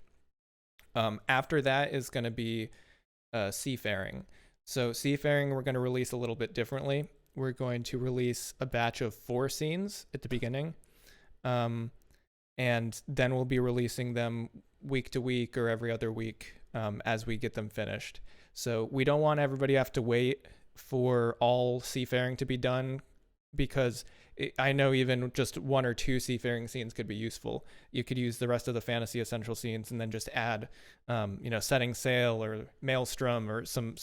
After that is going to be Seafaring. So Seafaring, we're going to release a little bit differently. We're going to release a batch of 4 scenes at the beginning. And then we'll be releasing them week to week or every other week as we get them finished. So we don't want everybody to have to wait for all Seafaring to be done, because I know even just 1 or 2 Seafaring scenes could be useful. You could use the rest of the Fantasy Essential scenes and then just add, Setting Sail or Maelstrom or some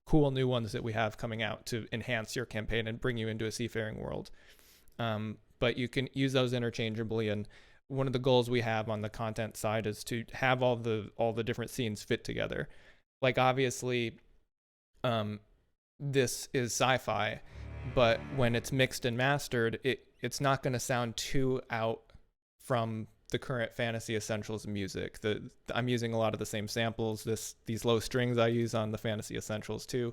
cool new ones that we have coming out to enhance your campaign and bring you into a Seafaring world. But you can use those interchangeably, and one of the goals we have on the content side is to have all the different scenes fit together. Like, obviously, this is sci-fi, but when it's mixed and mastered, it's not going to sound too out from the current Fantasy Essentials music. I'm using a lot of the same samples. These low strings I use on the Fantasy Essentials too.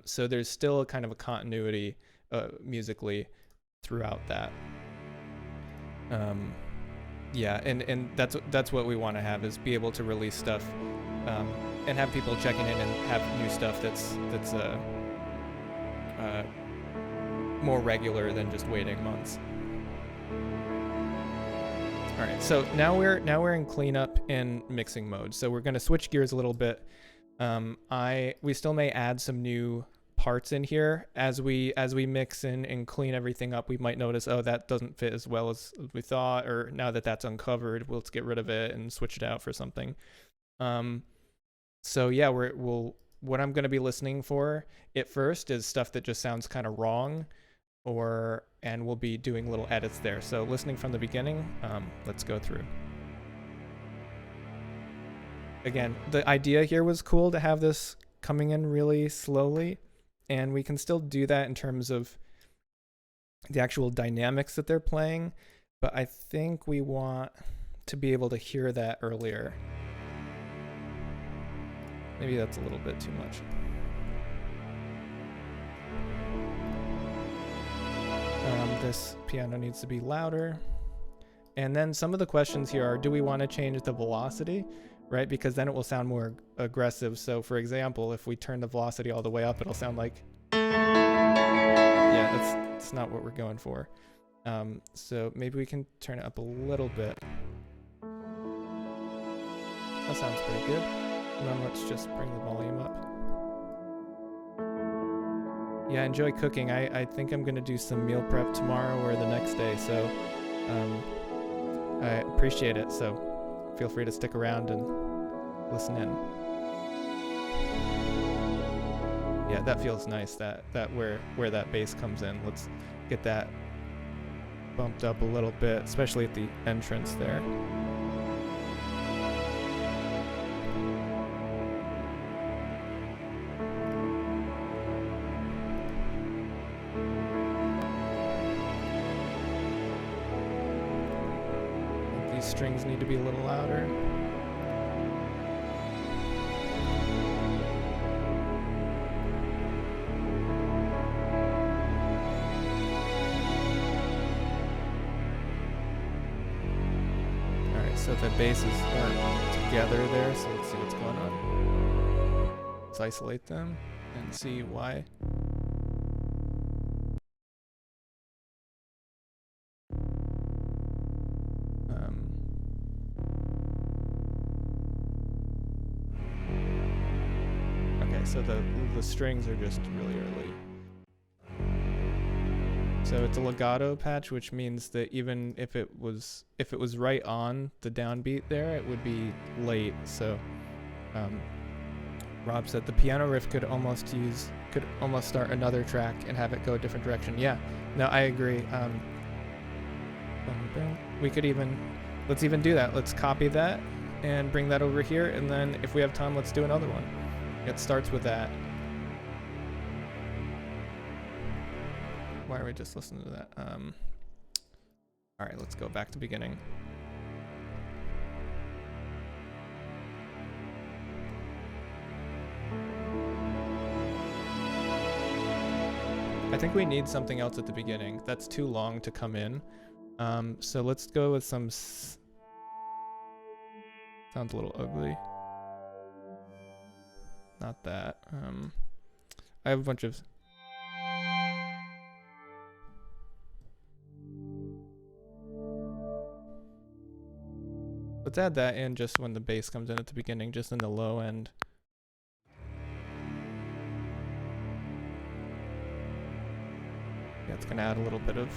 So there's still a kind of a continuity musically throughout that. And that's what we want to have, is be able to release stuff and have people checking in and have new stuff that's more regular than just waiting months. All right, so now we're in cleanup and mixing mode. So we're going to switch gears a little bit. We still may add some new parts in here as we mix in and clean everything up. We might notice, oh, that doesn't fit as well as we thought, or now that that's uncovered, let's get rid of it and switch it out for something. So yeah, what I'm going to be listening for at first is stuff that just sounds kind of wrong, and we'll be doing little edits there. So listening from the beginning, let's go through. Again, the idea here was cool to have this coming in really slowly, and we can still do that in terms of the actual dynamics that they're playing, but I think we want to be able to hear that earlier. Maybe that's a little bit too much. This piano needs to be louder. And then some of the questions here are, do we want to change the velocity, right? Because then it will sound more aggressive. So for example, if we turn the velocity all the way up, it'll sound like, yeah, that's not what we're going for. So maybe we can turn it up a little bit. That sounds pretty good. And then let's just bring the volume up. Yeah, I enjoy cooking. I think I'm going to do some meal prep tomorrow or the next day, so I appreciate it. So feel free to stick around and listen in. Yeah, that feels nice, that where that bass comes in. Let's get that bumped up a little bit, especially at the entrance there. These strings need to be a little louder. So the basses weren't together there, so let's see what's going on. Let's isolate them and see why. Okay, so the strings are just really early. So it's a legato patch, which means that even if it was right on the downbeat there, it would be late. So Rob said the piano riff could almost start another track and have it go a different direction. Yeah, no, I agree. We could let's even do that. Let's copy that and bring that over here, and then if we have time, let's do another one. It starts with that. Why are we just listening to that? All right, let's go back to beginning. I think we need something else at the beginning. That's too long to come in. So let's go with some... Sounds a little ugly. Not that. I have a bunch of... Let's add that in just when the bass comes in at the beginning, just in the low end. Yeah, it's gonna add a little bit of...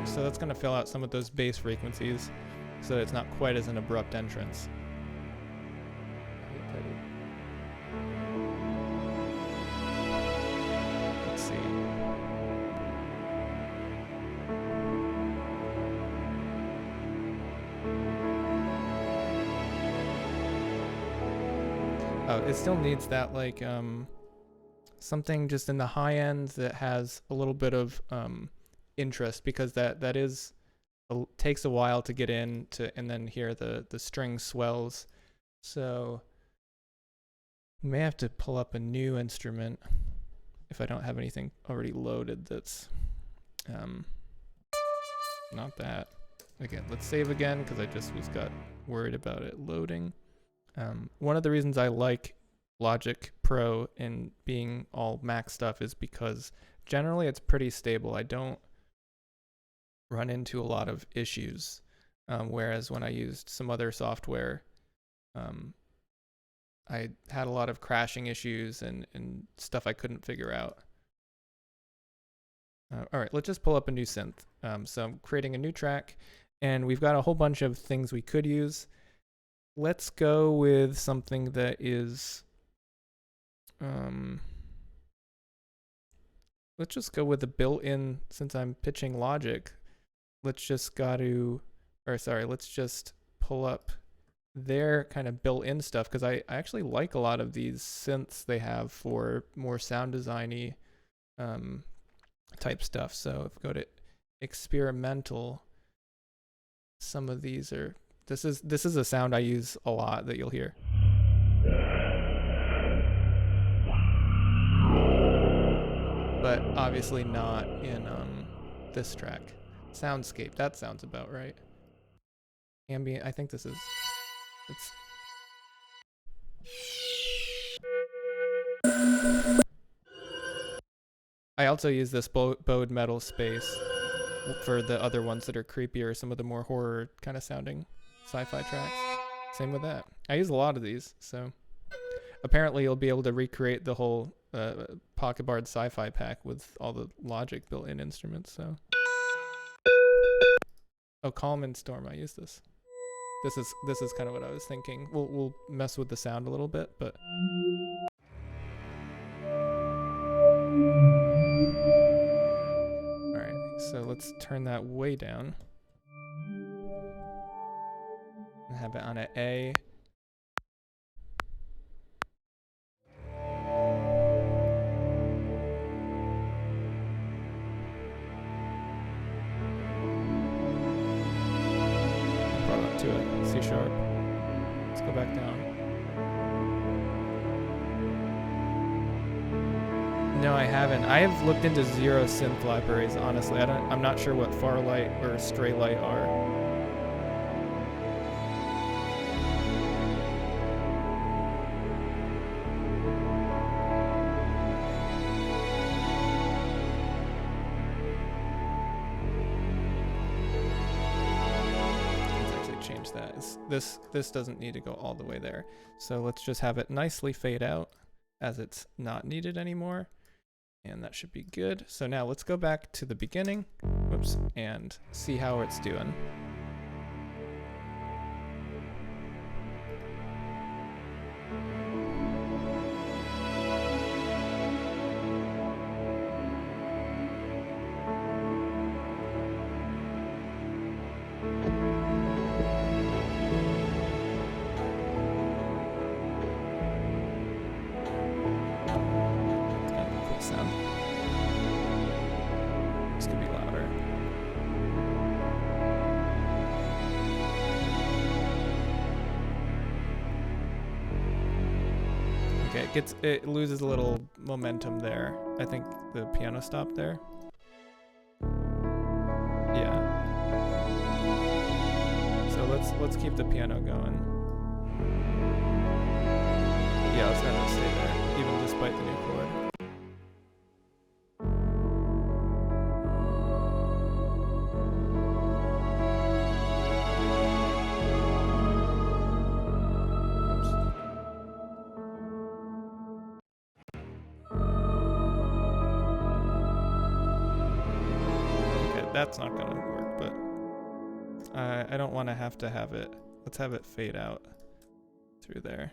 So that's going to fill out some of those bass frequencies so that it's not quite as an abrupt entrance. Let's see. Oh, it still needs that like something just in the high end that has a little bit of interest, because that is takes a while to get in to, and then here the string swells. So I may have to pull up a new instrument if I don't have anything already loaded that's not that. Again, let's save again because I just got worried about it loading. One of the reasons I like Logic Pro and being all Mac stuff is because generally it's pretty stable. I don't run into a lot of issues, whereas when I used some other software, I had a lot of crashing issues and stuff I couldn't figure out. All right, let's just pull up a new synth. So I'm creating a new track, and we've got a whole bunch of things we could use. Let's go with something that is... let's just go with the built-in, since I'm pitching Logic. Let's just let's just pull up their kind of built-in stuff, because I actually like a lot of these synths they have for more sound designy type stuff. So if we go to experimental, some of these are, this is a sound I use a lot that you'll hear. But obviously not in this track. Soundscape, that sounds about right. Ambient, I think this is, I also use this bowed metal space for the other ones that are creepier, some of the more horror kind of sounding sci-fi tracks. Same with that. I use a lot of these, so apparently you'll be able to recreate the whole Pocket Bard sci-fi pack with all the Logic built-in instruments. So, oh, Calm and Storm. I use this. This is kind of what I was thinking. We'll mess with the sound a little bit, but. All right, so let's turn that way down and have it on an A. To a C sharp. Let's go back down. No, I haven't. I have looked into zero synth libraries, honestly. I'm not sure what Farlight or Straylight are. This doesn't need to go all the way there. So let's just have it nicely fade out as it's not needed anymore. And that should be good. So now let's go back to the beginning, whoops, and see how it's doing. It loses a little momentum there. I think the piano stopped there. Yeah. So let's keep the piano going. Yeah, let's have it stay there, even despite the new chord. That's not gonna work, but I don't want to have it. Let's have it fade out through there.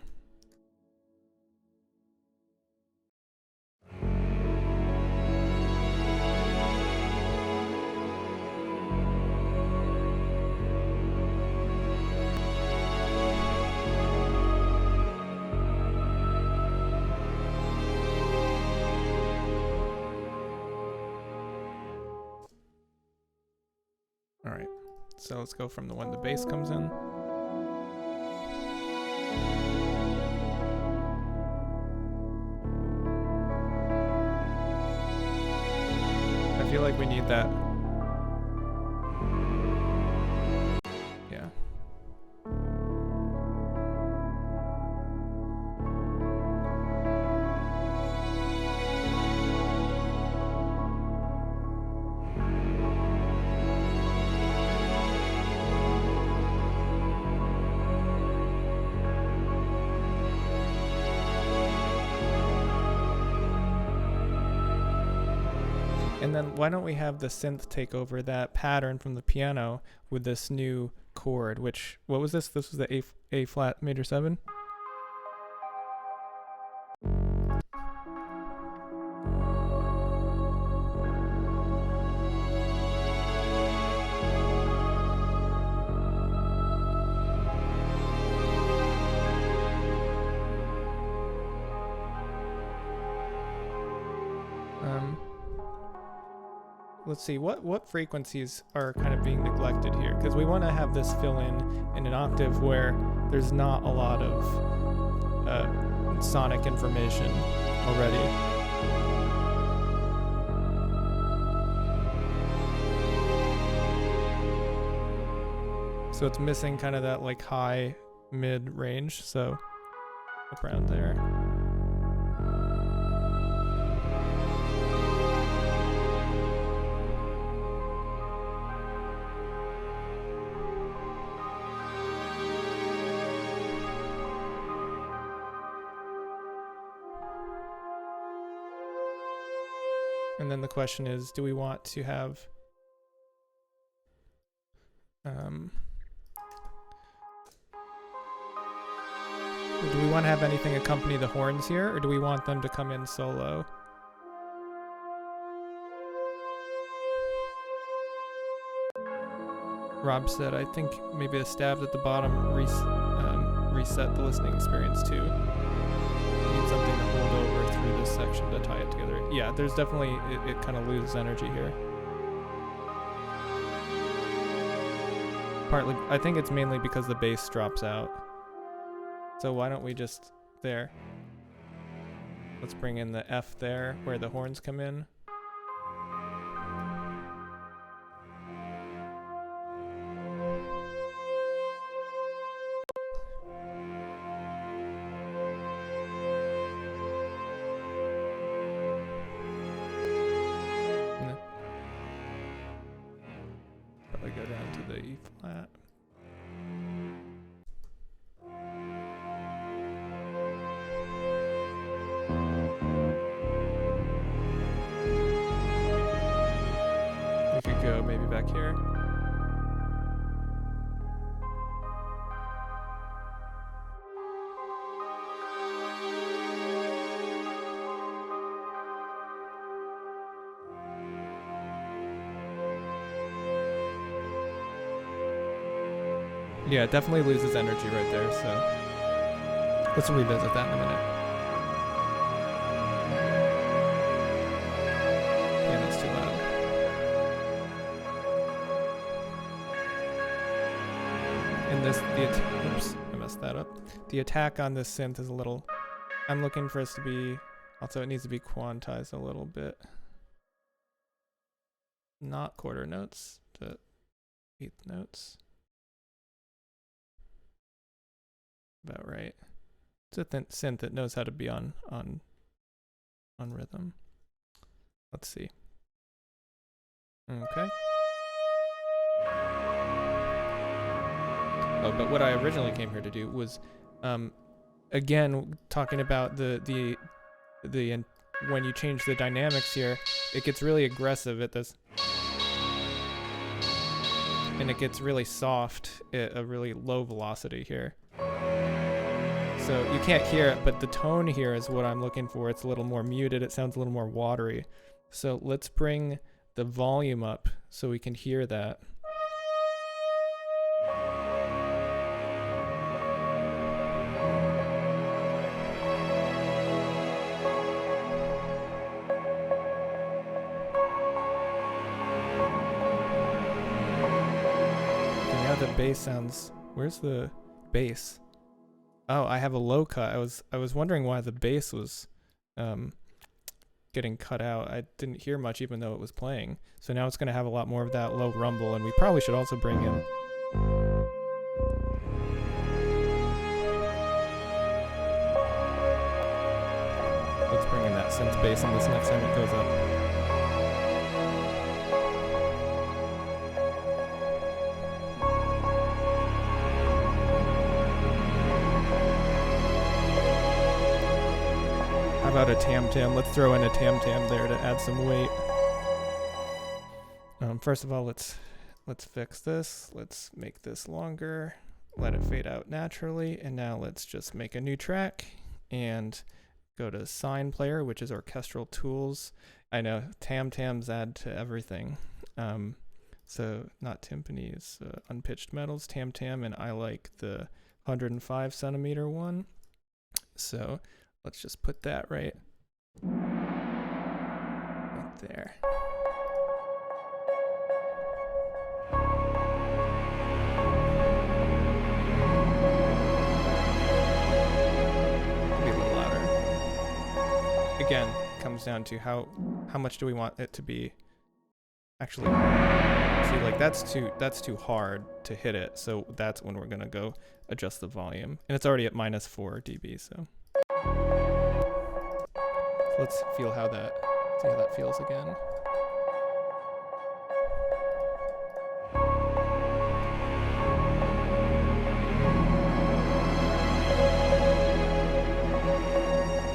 All right, so let's go from the one the bass comes in. I feel like we need that. Yeah. And then why don't we have the synth take over that pattern from the piano with this new chord, which, what was this? This was the A flat major 7? Let's see, what frequencies are kind of being neglected here? Because we want to have this fill in an octave where there's not a lot of sonic information already. So it's missing kind of that like high mid range, so up around there. And then the question is, do we want to have do we want to have anything accompany the horns here, or do we want them to come in solo? Rob said, I think maybe the stab at the bottom reset the listening experience too. Need something to hold over through this section to tie it together. Yeah, there's definitely, it kind of loses energy here. Partly, I think it's mainly because the bass drops out. So why don't we just, there. Let's bring in the F there, where the horns come in. Probably go down to the E flat. We could go maybe back here. Yeah, it definitely loses energy right there, so let's revisit that in a minute. Yeah, that's too loud. And this, oops, I messed that up. The attack on this synth is a little, I'm looking for us to be, also it needs to be quantized a little bit. Not quarter notes, to eighth notes. About right. It's a synth that knows how to be on rhythm. Let's see. Okay. Oh, but what I originally came here to do was, again, talking about the when you change the dynamics here, it gets really aggressive at this, and it gets really soft at a really low velocity here. So you can't hear it, but the tone here is what I'm looking for. It's a little more muted. It sounds a little more watery. So let's bring the volume up so we can hear that. And now the bass sounds, where's the bass? Oh, I have a low cut. I was wondering why the bass was getting cut out. I didn't hear much even though it was playing. So now it's going to have a lot more of that low rumble, and we probably should also bring in let's bring in that synth bass on this next time it goes up. How about a tam-tam? Let's throw in a tam-tam there to add some weight. First of all, let's fix this. Let's make this longer. Let it fade out naturally. And now let's just make a new track and go to Sine Player, which is orchestral tools. I know tam-tams add to everything. So not timpanis, unpitched metals, tam-tam, and I like the 105 centimeter one. So let's just put that right there. Be a little louder. Again, comes down to how much do we want it to be. Actually, see, like that's too hard to hit it. So that's when we're gonna go adjust the volume, and it's already at -4 dB. So let's see how that feels again.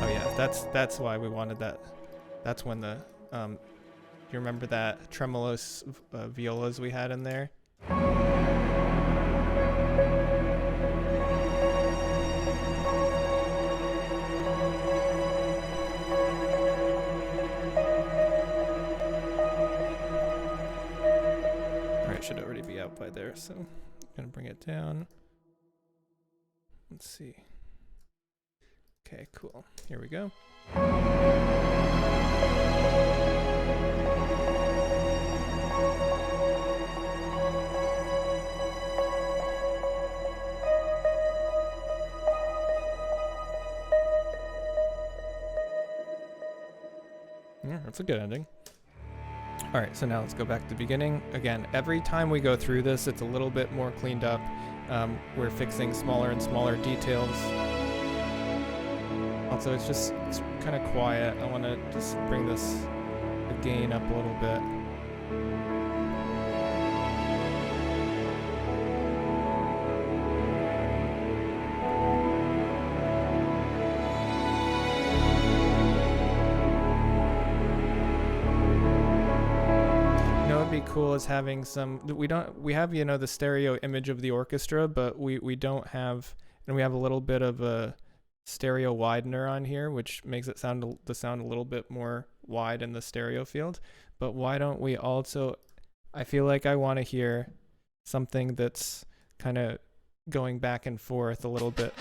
Oh yeah, that's why we wanted that. That's when the you remember that tremolos violas we had in there? Alright, should already be out by there, so I'm gonna bring it down. Let's see. Okay, cool. Here we go. Yeah, that's a good ending. All right, so now let's go back to the beginning. Again, every time we go through this, it's a little bit more cleaned up. We're fixing smaller and smaller details. Also, it's kind of quiet. I want to just bring the gain up a little bit. Cool is having some, we have the stereo image of the orchestra, but we don't have, and we have a little bit of a stereo widener on here, which makes it sound a little bit more wide in the stereo field. But why don't we also, I feel like I want to hear something that's kind of going back and forth a little bit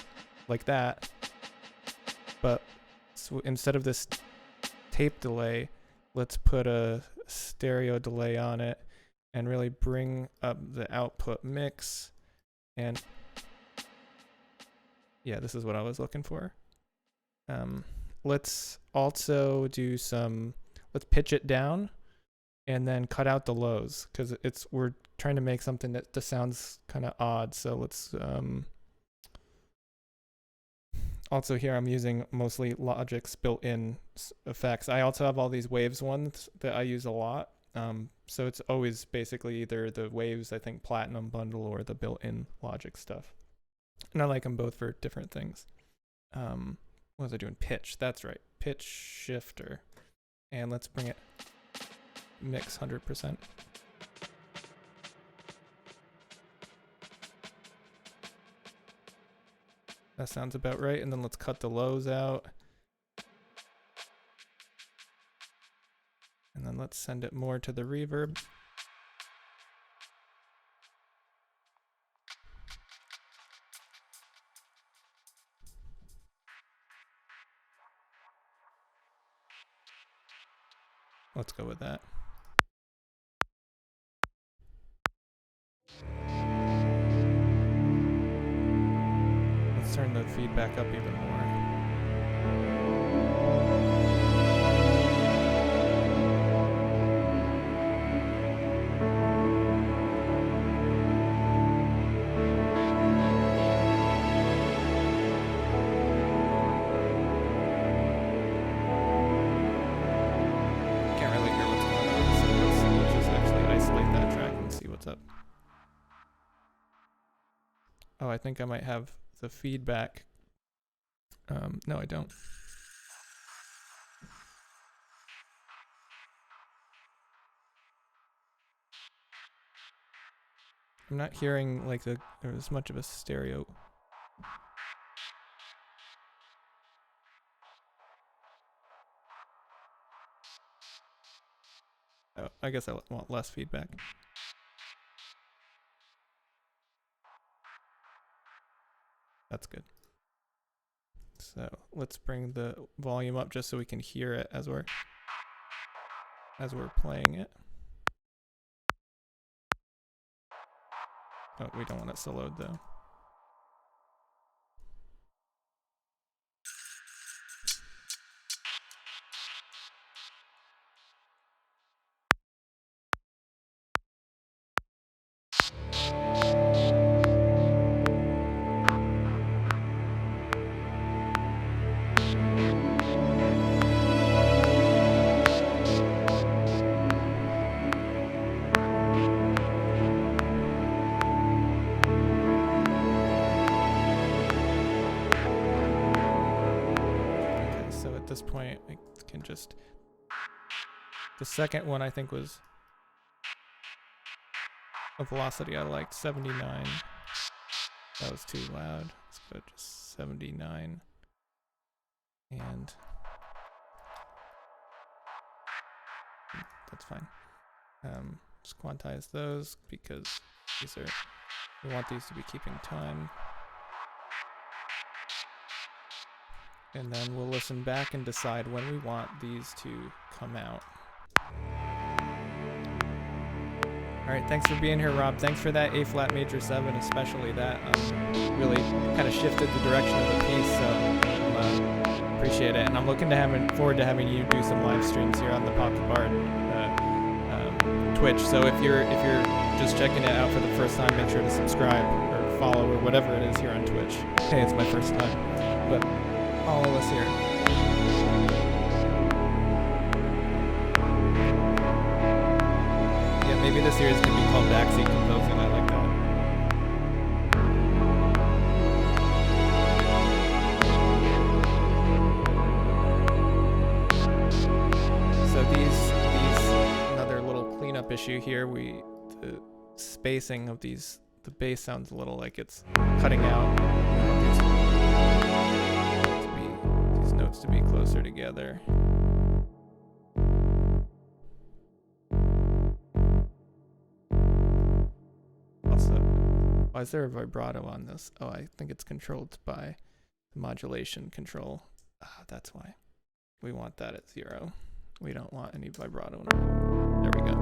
like that, but so instead of this tape delay, let's put a stereo delay on it and really bring up the output mix. And yeah, this is what I was looking for. Let's also do let's pitch it down and then cut out the lows, because we're trying to make something that sounds kind of odd. So let's also here I'm using mostly Logic's built-in effects. I also have all these Waves ones that I use a lot. So it's always basically either the Waves, I think, Platinum bundle, or the built-in Logic stuff. And I like them both for different things. What was I doing? Pitch. That's right. Pitch shifter. And let's bring it mix 100%. That sounds about right. And then let's cut the lows out. And then let's send it more to the reverb. Let's go with that. Let's turn the feedback up even more. Up. Oh, I think I might have the feedback. No, I don't. I'm not hearing like there's much of a stereo. Oh, I guess I want less feedback. That's good. So let's bring the volume up just so we can hear it as we're playing it. Oh, we don't want it soloed though. This point, I can just The second one I think was a velocity I liked, 79. That was too loud. Let's go just 79. And that's fine. Just quantize those because these are, we want these to be keeping time. And then we'll listen back and decide when we want these to come out. All right, thanks for being here, Rob. Thanks for that A flat major 7, especially that really kind of shifted the direction of the piece. So appreciate it, and I'm looking to forward to having you do some live streams here on the Pocket Bard Twitch. So if you're just checking it out for the first time, make sure to subscribe or follow or whatever it is here on Twitch. Hey, it's my first time, but follow us here. Yeah, maybe this series could be called Backseat Composing. I like that. So these another little cleanup issue here. The spacing of the bass sounds a little like it's cutting out. These notes to be closer together. Also, why is there a vibrato on this? Oh, I think it's controlled by the modulation control. That's why. We want that at 0. We don't want any vibrato. There we go.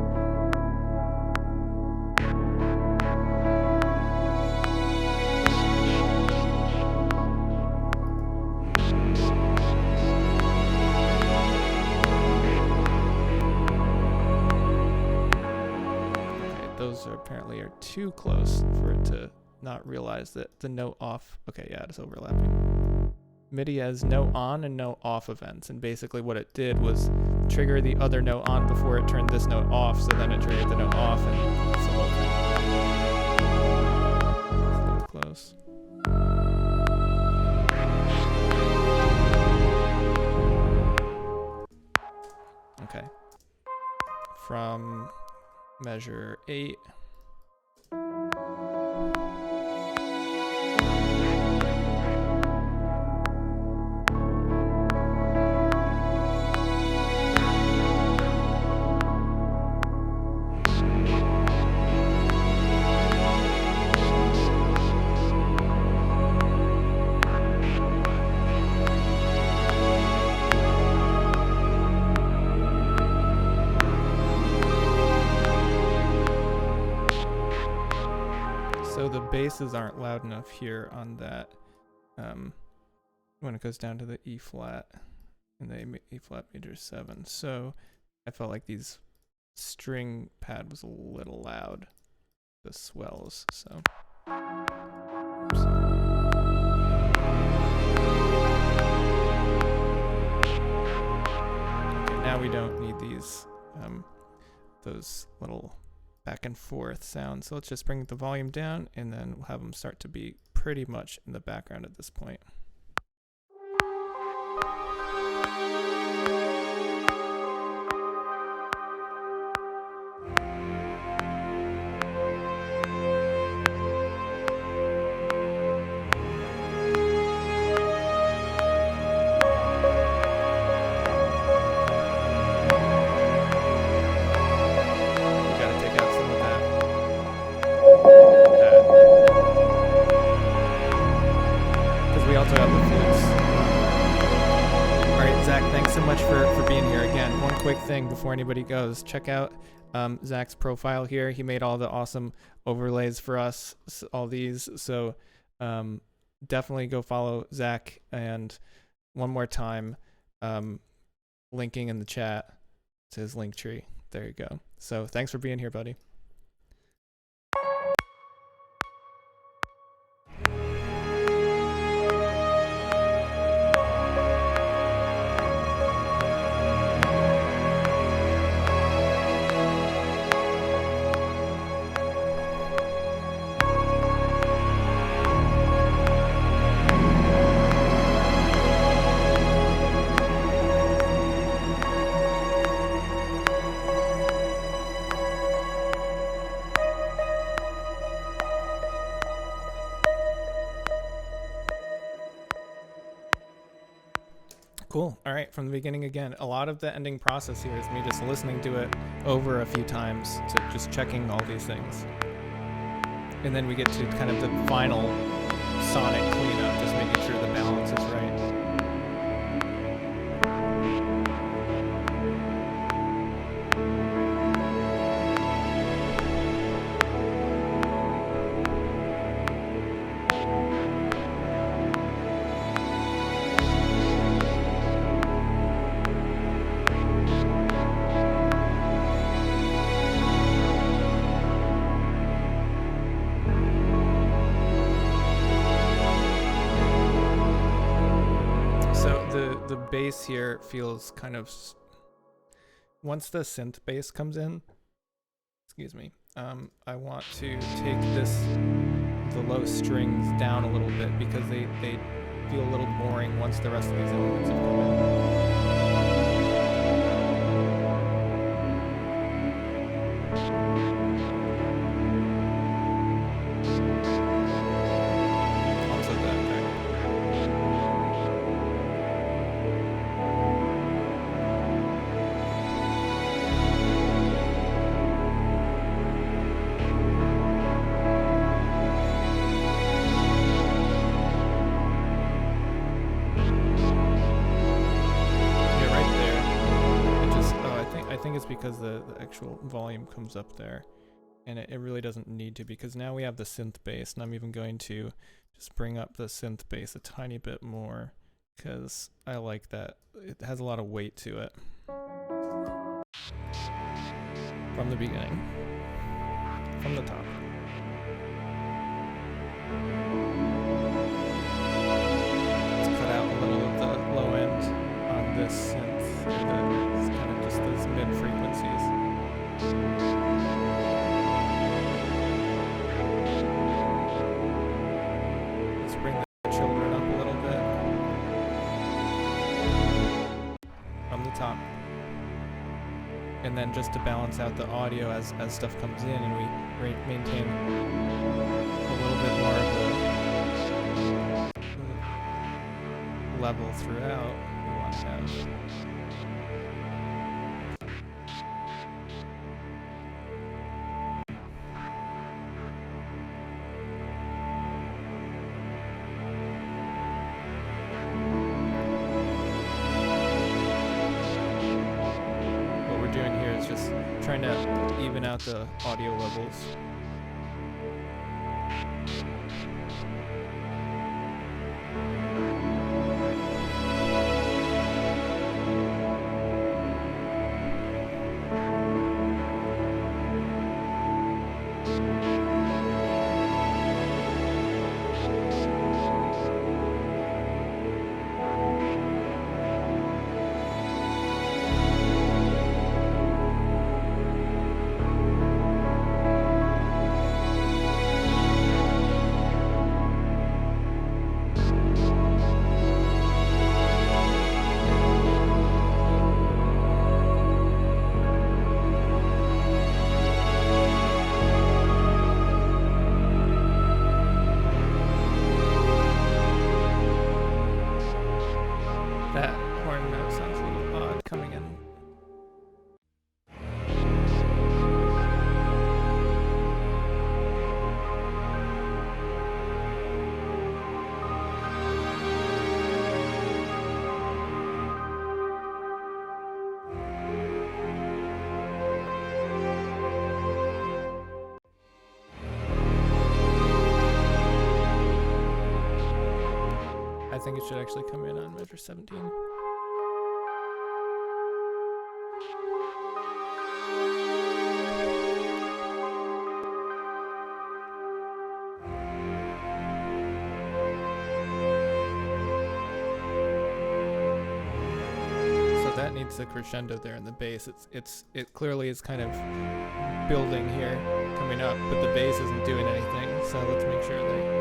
Those apparently are too close for it to not realize that the note off. Okay, yeah, it's overlapping. MIDI has no on and no off events, and basically what it did was trigger the other note on before it turned this note off, so then it triggered the note off, and it's the whole thing. It's a little close. Okay. From measure 8. Basses aren't loud enough here on that when it goes down to the E flat and the E flat major 7. So I felt like these string pad was a little loud, the swells. So oops. Okay, now we don't need these those little back and forth sound. So let's just bring the volume down and then we'll have them start to be pretty much in the background at this point. Before anybody goes, check out Zach's profile here. He made all the awesome overlays for us, all these. So definitely go follow Zach. And one more time, linking in the chat to his link tree. There you go. So thanks for being here, buddy. Cool. All right, from the beginning again. A lot of the ending process here is me just listening to it over a few times, to just checking all these things. And then we get to kind of the final sonic cleanup, just making sure the balance is right. The bass here feels kind of, once the synth bass comes in, excuse me, I want to take the low strings down a little bit, because they feel a little boring once the rest of these elements have come in. Because the actual volume comes up there, and it really doesn't need to, because now we have the synth bass, and I'm even going to just bring up the synth bass a tiny bit more, because I like that. It has a lot of weight to it. From the beginning. From the top. Let's cut out a little of the low end on this synth. It's kind of just those mid frequencies. Let's bring the children up a little bit. From the top. And then just to balance out the audio as stuff comes in, and we maintain a little bit more of the level throughout, we want to have. Trying to even out the audio levels. I think it should actually come in on measure 17. So that needs a crescendo there in the bass. It clearly is kind of building here, coming up, but the bass isn't doing anything. So let's make sure they.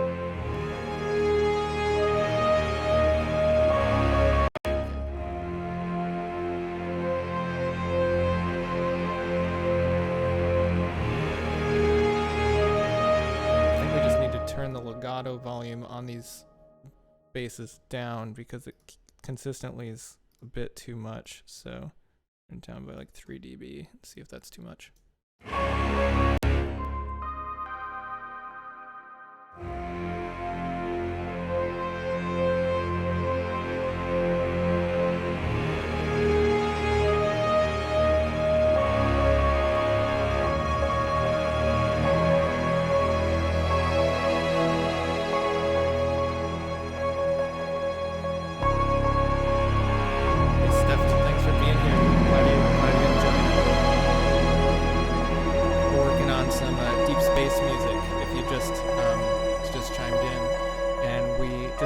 Turn the legato volume on these basses down, because it consistently is a bit too much, so turn it down by like 3 dB. See if that's too much.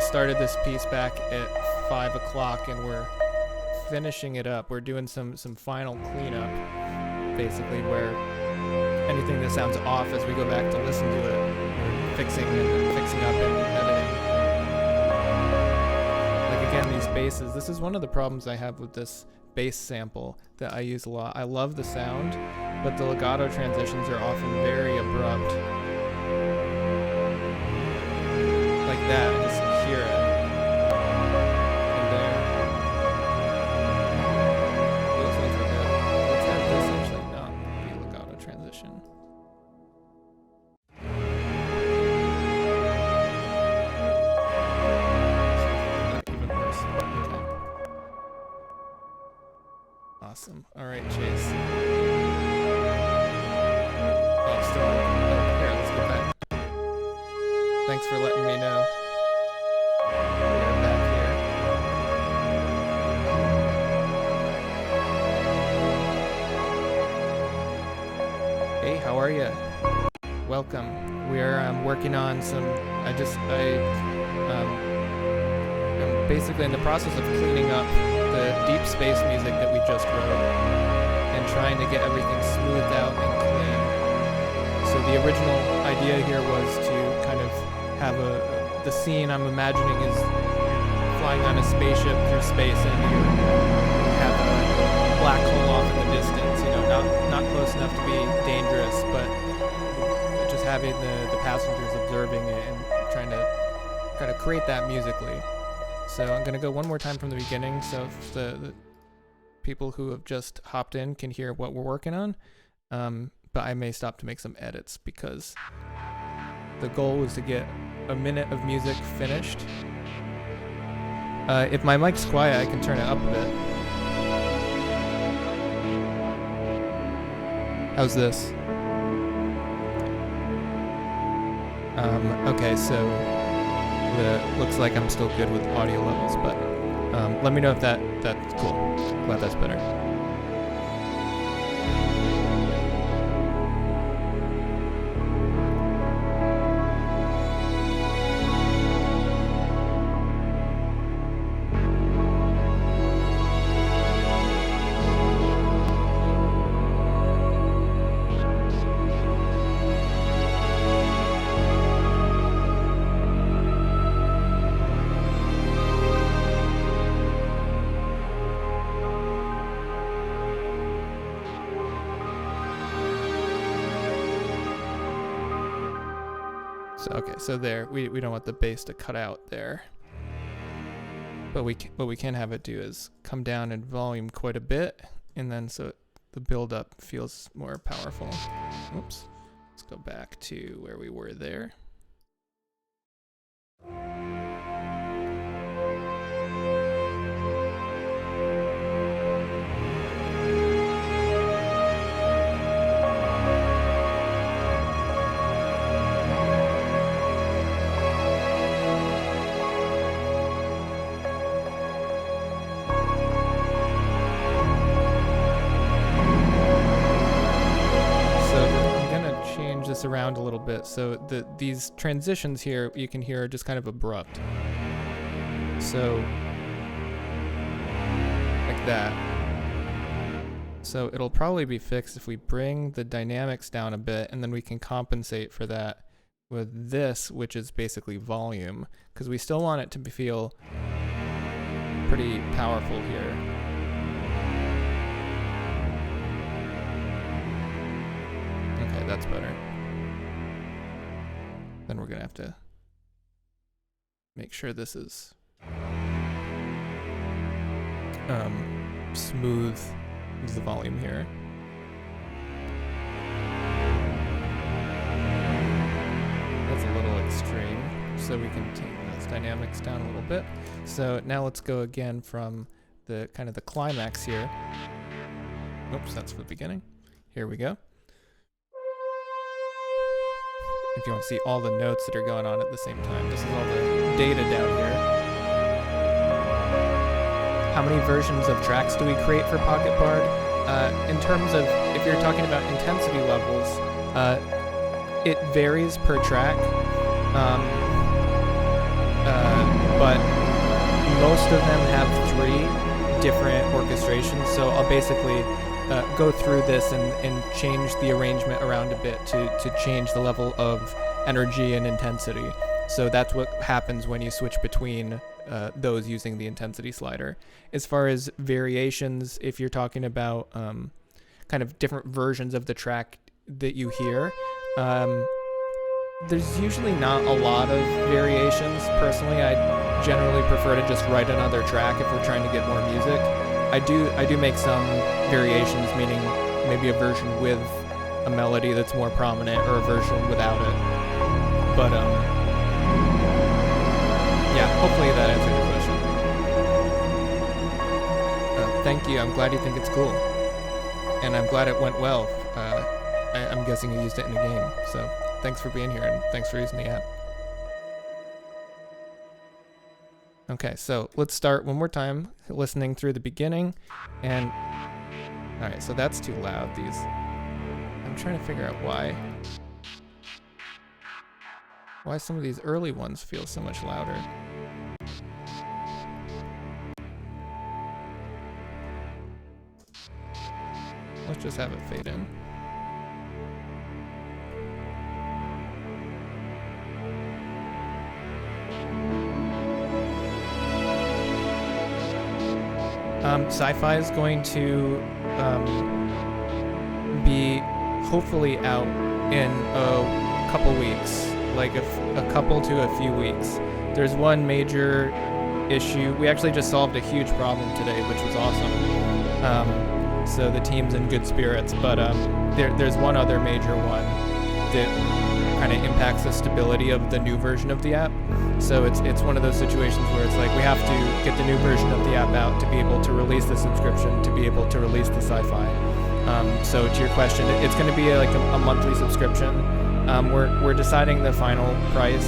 Started this piece back at 5 o'clock and we're finishing it up. We're doing some final cleanup, basically, where anything that sounds off as we go back to listen to it, we're fixing up and editing. Like again, these basses, this is one of the problems I have with this bass sample that I use a lot. I love the sound, but the legato transitions are often very abrupt. Like that, just hear it. And there. Those ones are good. Let's have this actually not be a legato transition. Even worse. Okay. Awesome. Alright, Chase. Oh, still on. Here, let's go back. Thanks for letting me know. We're back here. Hey, how are you? Welcome. We're working on some. I'm basically in the process of cleaning up the deep space music that we just wrote and trying to get everything smoothed out and clean. So the original idea here was to kind of have the scene I'm imagining is flying on a spaceship through space and you have a black hole off in the distance, not close enough to be dangerous, but just having the passengers observing it and trying to kind of create that musically. So I'm gonna go one more time from the beginning so if the people who have just hopped in can hear what we're working on. But I may stop to make some edits because the goal was to get a minute of music finished. If my mic's quiet, I can turn it up a bit. How's this? Okay, so looks like I'm still good with audio levels, but let me know if that's cool. Glad that's better. So there, we don't want the bass to cut out there. But what we can have it do is come down in volume quite a bit, and then so the build-up feels more powerful. Oops. Let's go back to where we were there. Around a little bit, so these transitions here you can hear are just kind of abrupt, so like that. So it'll probably be fixed if we bring the dynamics down a bit, and then we can compensate for that with this, which is basically volume, because we still want it to feel pretty powerful here. Okay, that's better. Then we're gonna have to make sure this is smooth the volume here. That's a little extreme, so we can take those dynamics down a little bit. So now let's go again from the kind of the climax here. Oops, that's for the beginning. Here we go. If you want to see all the notes that are going on at the same time, this is all the data down here. How many versions of tracks do we create for Pocket Bard? In terms of, if you're talking about intensity levels, it varies per track, but most of them have 3 different orchestrations, so I'll basically go through this and change the arrangement around a bit to change the level of energy and intensity. So that's what happens when you switch between those using the intensity slider. As far as variations, if you're talking about kind of different versions of the track that you hear, there's usually not a lot of variations. Personally, I generally prefer to just write another track if we're trying to get more music. I do make some variations, meaning maybe a version with a melody that's more prominent or a version without it. But yeah, hopefully that answered your question. Thank you. I'm glad you think it's cool, and I'm glad it went well. I'm guessing you used it in a game, so thanks for being here and thanks for using the app. Okay, so let's start one more time, listening through the beginning, and all right, so that's too loud. I'm trying to figure out why some of these early ones feel so much louder. Let's just have it fade in. Sci-Fi is going to be hopefully out in a couple weeks, like a couple to a few weeks. There's one major issue. We actually just solved a huge problem today, which was awesome. So the team's in good spirits, but there's one other major one that kind of impacts the stability of the new version of the app. So it's one of those situations where it's like we have to get the new version of the app out to be able to release the subscription, to be able to release the Sci-Fi. So to your question, it's going to be like a monthly subscription. We're deciding the final price.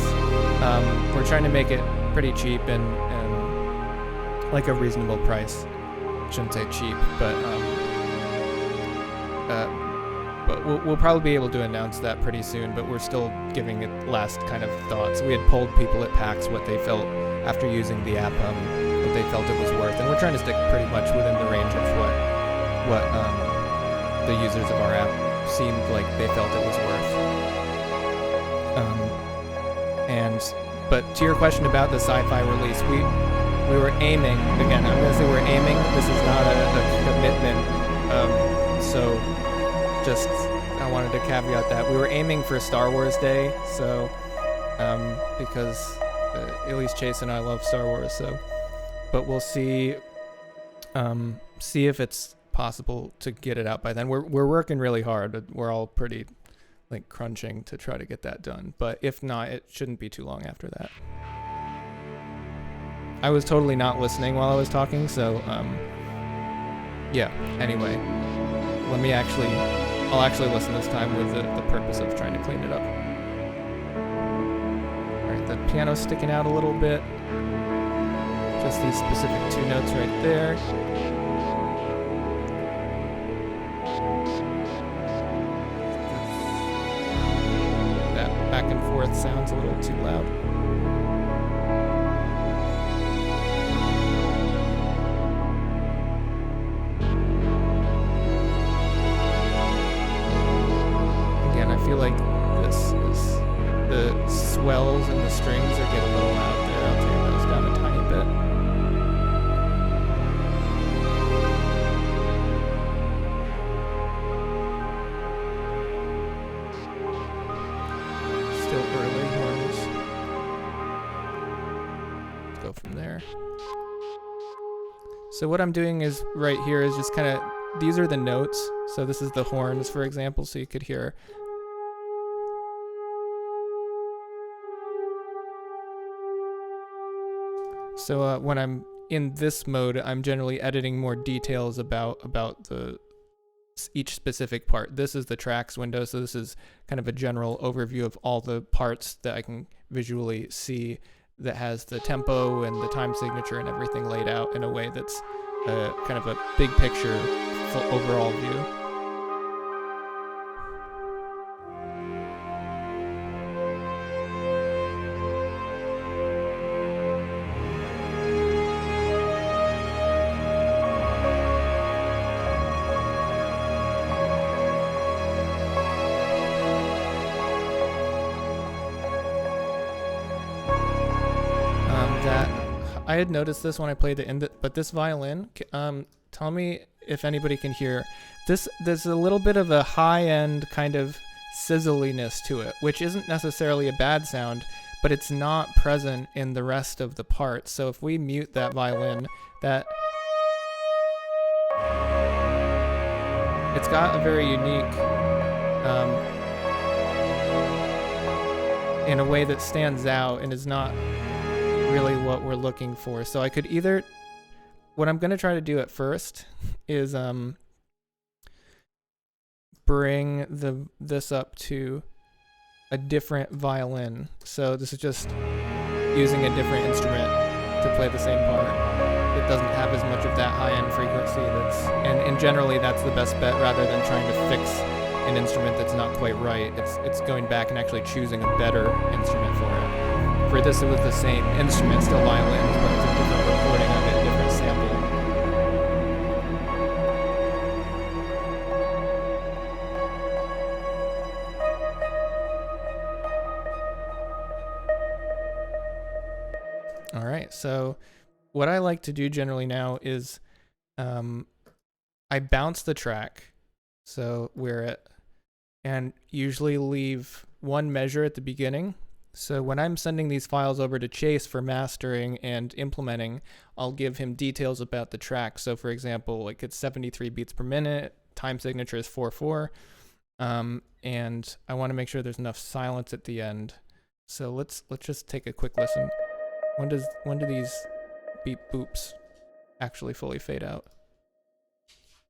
We're trying to make it pretty cheap and like a reasonable price. Shouldn't say cheap, but we'll probably be able to announce that pretty soon, but we're still giving it last kind of thoughts. We had polled people at PAX what they felt after using the app, what they felt it was worth, and we're trying to stick pretty much within the range of what the users of our app seemed like they felt it was worth. But to your question about the Sci-Fi release, we were aiming, again, I'm going to say we're aiming, this is not a commitment, so just, I wanted to caveat that. We were aiming for Star Wars Day, so, because at least Chase and I love Star Wars, so, but we'll see if it's possible to get it out by then. We're working really hard. We're all pretty, like, crunching to try to get that done, but if not, it shouldn't be too long after that. I was totally not listening while I was talking, so, yeah, anyway, I'll actually listen this time with the purpose of trying to clean it up. Alright, the piano's sticking out a little bit. Just these specific 2 notes right there. That back and forth sounds a little too loud. I feel like the swells and the strings are getting a little loud there. I'll turn those down a tiny bit. Still early horns. Let's go from there. So what I'm doing is right here is just kind of, these are the notes. So this is the horns, for example, so you could hear. So when I'm in this mode, I'm generally editing more details about each specific part. This is the tracks window, so this is kind of a general overview of all the parts that I can visually see, that has the tempo and the time signature and everything laid out in a way that's kind of a big picture overall view. I had noticed this when I played but this violin, tell me if anybody can hear this. There's a little bit of a high-end kind of sizzliness to it, which isn't necessarily a bad sound, but it's not present in the rest of the parts. So if we mute that violin, it's got a very unique, in a way that stands out and is not really what we're looking for. So I could either, what I'm going to try to do at first is bring this up to a different violin. So this is just using a different instrument to play the same part. It doesn't have as much of that high-end frequency and generally that's the best bet, rather than trying to fix an instrument that's not quite right. It's going back and actually choosing a better instrument for it. For this, it was the same instrument, still violins, but it's a different recording of it, different sample. All right, so what I like to do generally now is I bounce the track, so and usually leave one measure at the beginning. So when I'm sending these files over to Chase for mastering and implementing, I'll give him details about the track. So for example, like it's 73 beats per minute, time signature is 4/4, and I want to make sure there's enough silence at the end. So let's just take a quick listen. When do these beep boops actually fully fade out?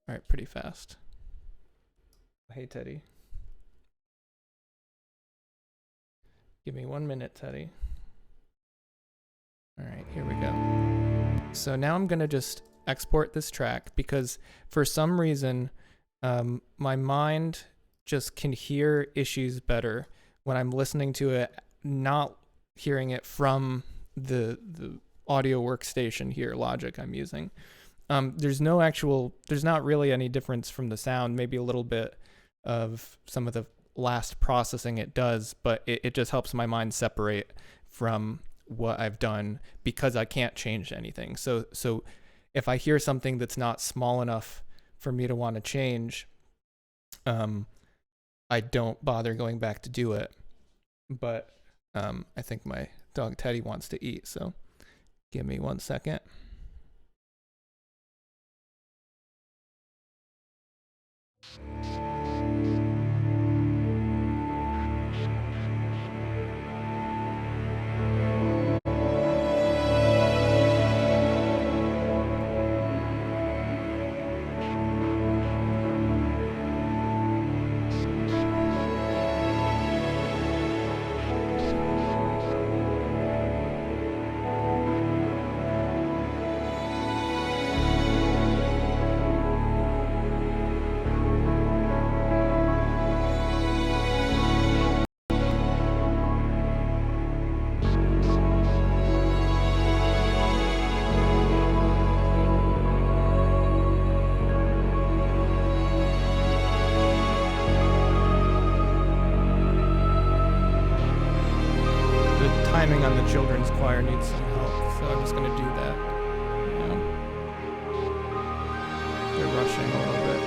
All right, pretty fast. Hey Teddy. Give me 1 minute, Teddy. All right, here we go. So now I'm gonna just export this track because for some reason, my mind just can hear issues better when I'm listening to it, not hearing it from the audio workstation here, Logic I'm using. There's not really any difference from the sound, maybe a little bit of some of the last processing it does, but it just helps my mind separate from what I've done because I can't change anything. So if I hear something that's not small enough for me to want to change, I don't bother going back to do it. But I think my dog Teddy wants to eat, so give me 1 second. Timing on the children's choir needs some help, so I'm just going to do that. You know, they're rushing a little bit.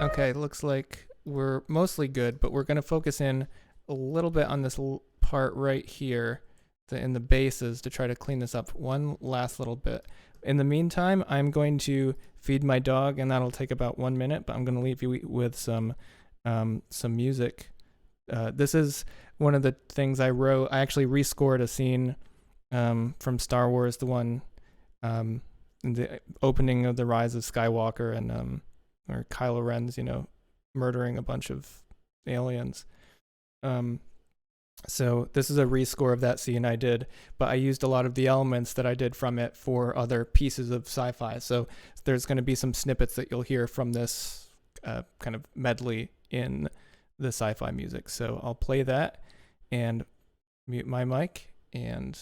Okay, looks like we're mostly good, but we're going to focus in a little bit on this part right here in the basses to try to clean this up one last little bit. In the meantime, I'm going to feed my dog, and that'll take about 1 minute, but I'm going to leave you with some music. This is one of the things I wrote. I actually rescored a scene from Star Wars, the one in the opening of The Rise of Skywalker, and or Kylo Ren's, murdering a bunch of aliens. So this is a rescore of that scene I did, but I used a lot of the elements that I did from it for other pieces of sci-fi. So there's going to be some snippets that you'll hear from this kind of medley in the sci-fi music. So I'll play that and mute my mic and...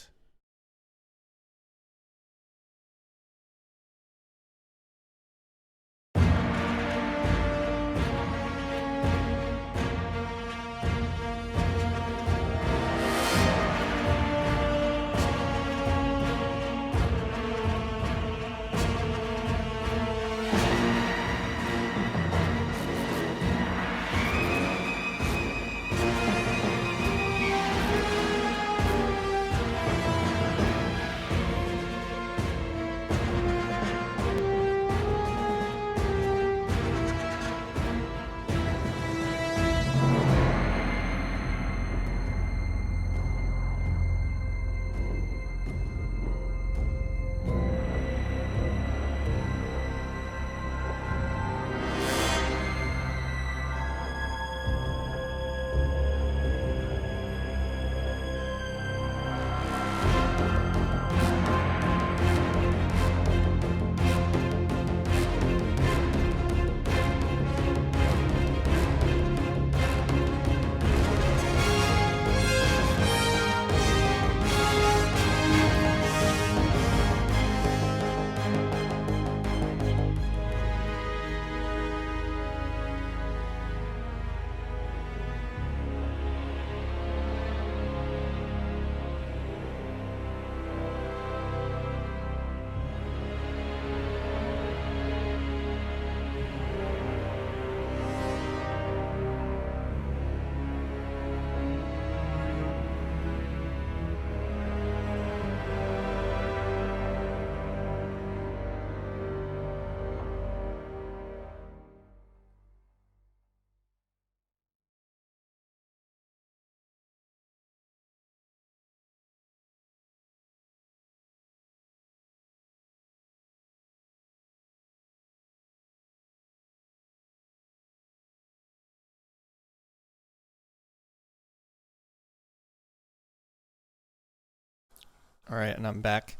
All right, and I'm back.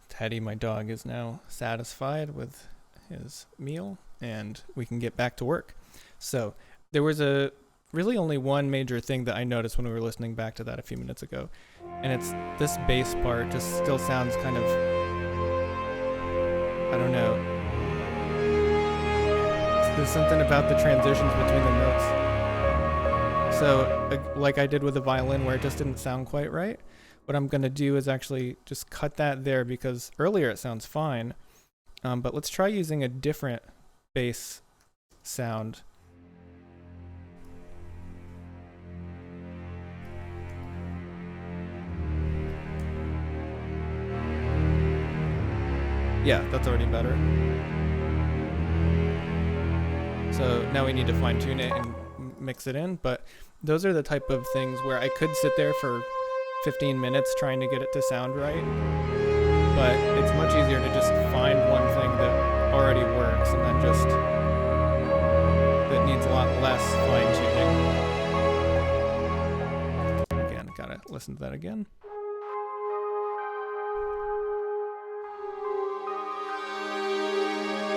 Teddy, my dog, is now satisfied with his meal, and we can get back to work. So there was really only one major thing that I noticed when we were listening back to that a few minutes ago, and it's this bass part just still sounds kind of, I don't know. There's something about the transitions between the notes. So like I did with the violin where it just didn't sound quite right. What I'm going to do is actually just cut that there because earlier it sounds fine. But let's try using a different bass sound. Yeah, that's already better. So now we need to fine tune it and mix it in. But those are the type of things where I could sit there for 15 minutes trying to get it to sound right, but it's much easier to just find one thing that already works and then just that needs a lot less fine tuning. Again, gotta listen to that again.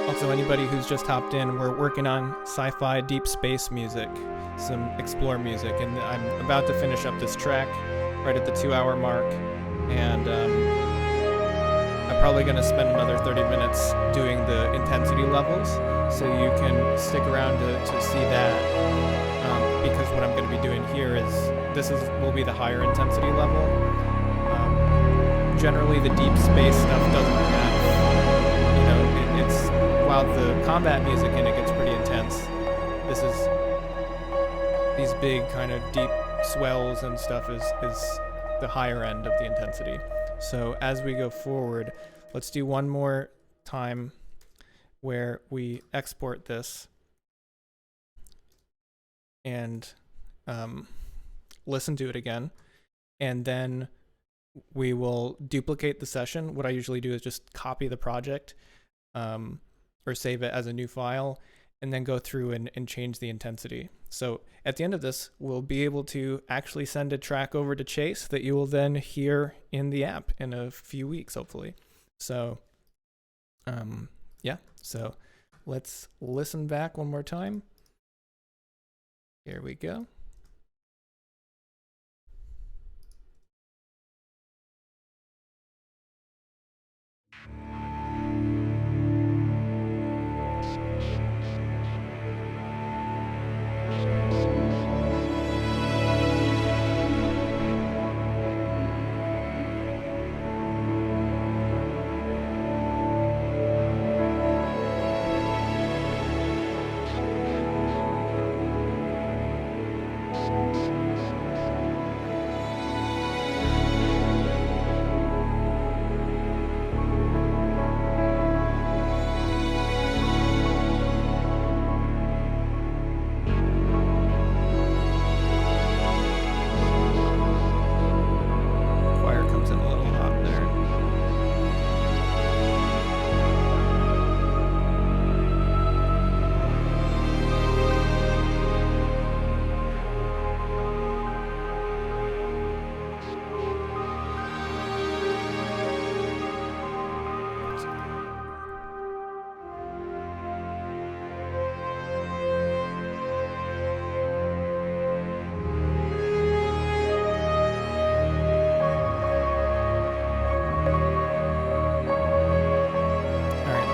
Also, anybody who's just hopped in, we're working on sci-fi deep space music, some explore music, and I'm about to finish up this track right at the 2-hour mark, and I'm probably going to spend another 30 minutes doing the intensity levels, so you can stick around to see that, because what I'm going to be doing here is, will be the higher intensity level. Generally the deep space stuff doesn't have, it's, while the combat music and it gets pretty intense. This is these big kind of deep swells and stuff is the higher end of the intensity. So as we go forward, let's do one more time where we export this and listen to it again, and then we will duplicate the session. What I usually do is just copy the project or save it as a new file, and then go through and change the intensity. So at the end of this, we'll be able to actually send a track over to Chase that you will then hear in the app in a few weeks, hopefully. So yeah, so let's listen back one more time. Here we go.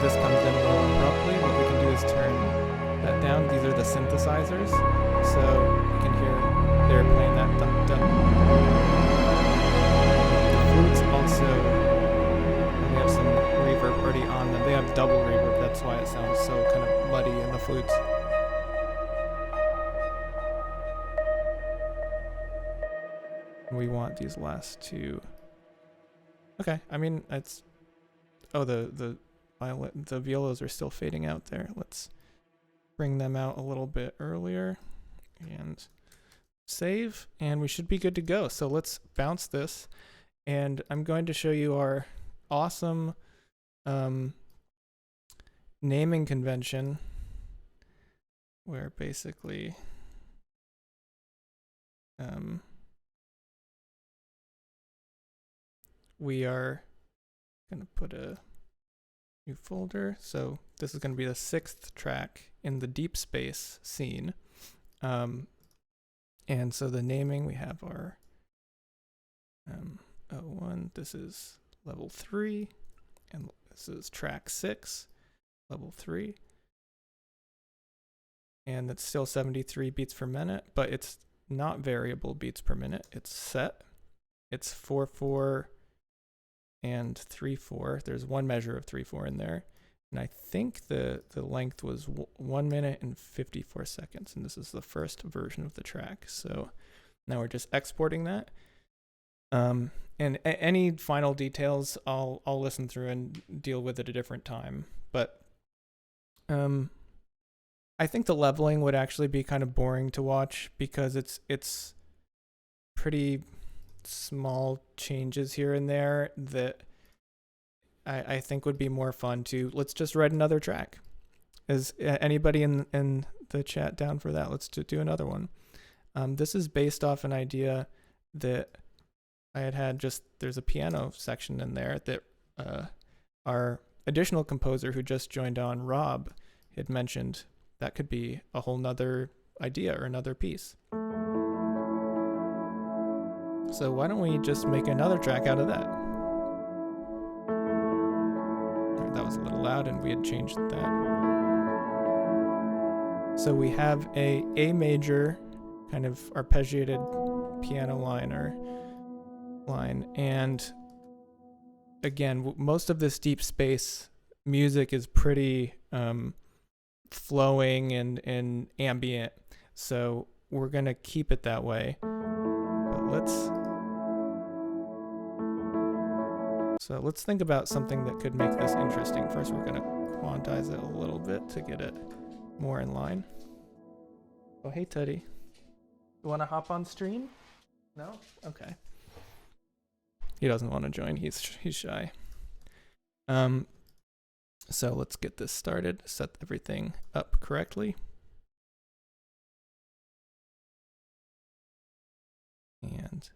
This comes in a little abruptly. What we can do is turn that down. These are the synthesizers, so you can hear they're playing that dun dun. The flutes also, they have some reverb already on them. They have double reverb, that's why it sounds so kind of muddy in the flutes. We want these last two. Okay, I mean, it's, oh, the violas are still fading out there. Let's bring them out a little bit earlier and save, and we should be good to go. So let's bounce this, and I'm going to show you our awesome naming convention where basically we are going to put a new folder. So this is going to be the 6th track in the deep space scene. And so the naming, we have our 01, this is level 3, and this is track 6, level 3. And it's still 73 beats per minute, but it's not variable beats per minute. It's set. It's 4/4 and 3/4. There's one measure of 3/4 in there. And I think the length was 1 minute and 54 seconds. And this is the first version of the track. So now we're just exporting that. And any final details, I'll listen through and deal with at a different time. But I think the leveling would actually be kind of boring to watch because it's pretty small changes here and there that I think would be more fun to. Let's just write another track. Is anybody in the chat down for that? Let's do another one. This is based off an idea that I had just, there's a piano section in there that our additional composer who just joined on, Rob, had mentioned that could be a whole nother idea or another piece. So why don't we just make another track out of that? That was a little loud and we had changed that. So we have a A major kind of arpeggiated piano line and again, most of this deep space music is pretty flowing and ambient. So we're going to keep it that way. But let's think about something that could make this interesting. First, we're going to quantize it a little bit to get it more in line. Oh, hey, Teddy. You want to hop on stream? No? Okay. He doesn't want to join. He's shy. So let's get this started. Set everything up correctly. And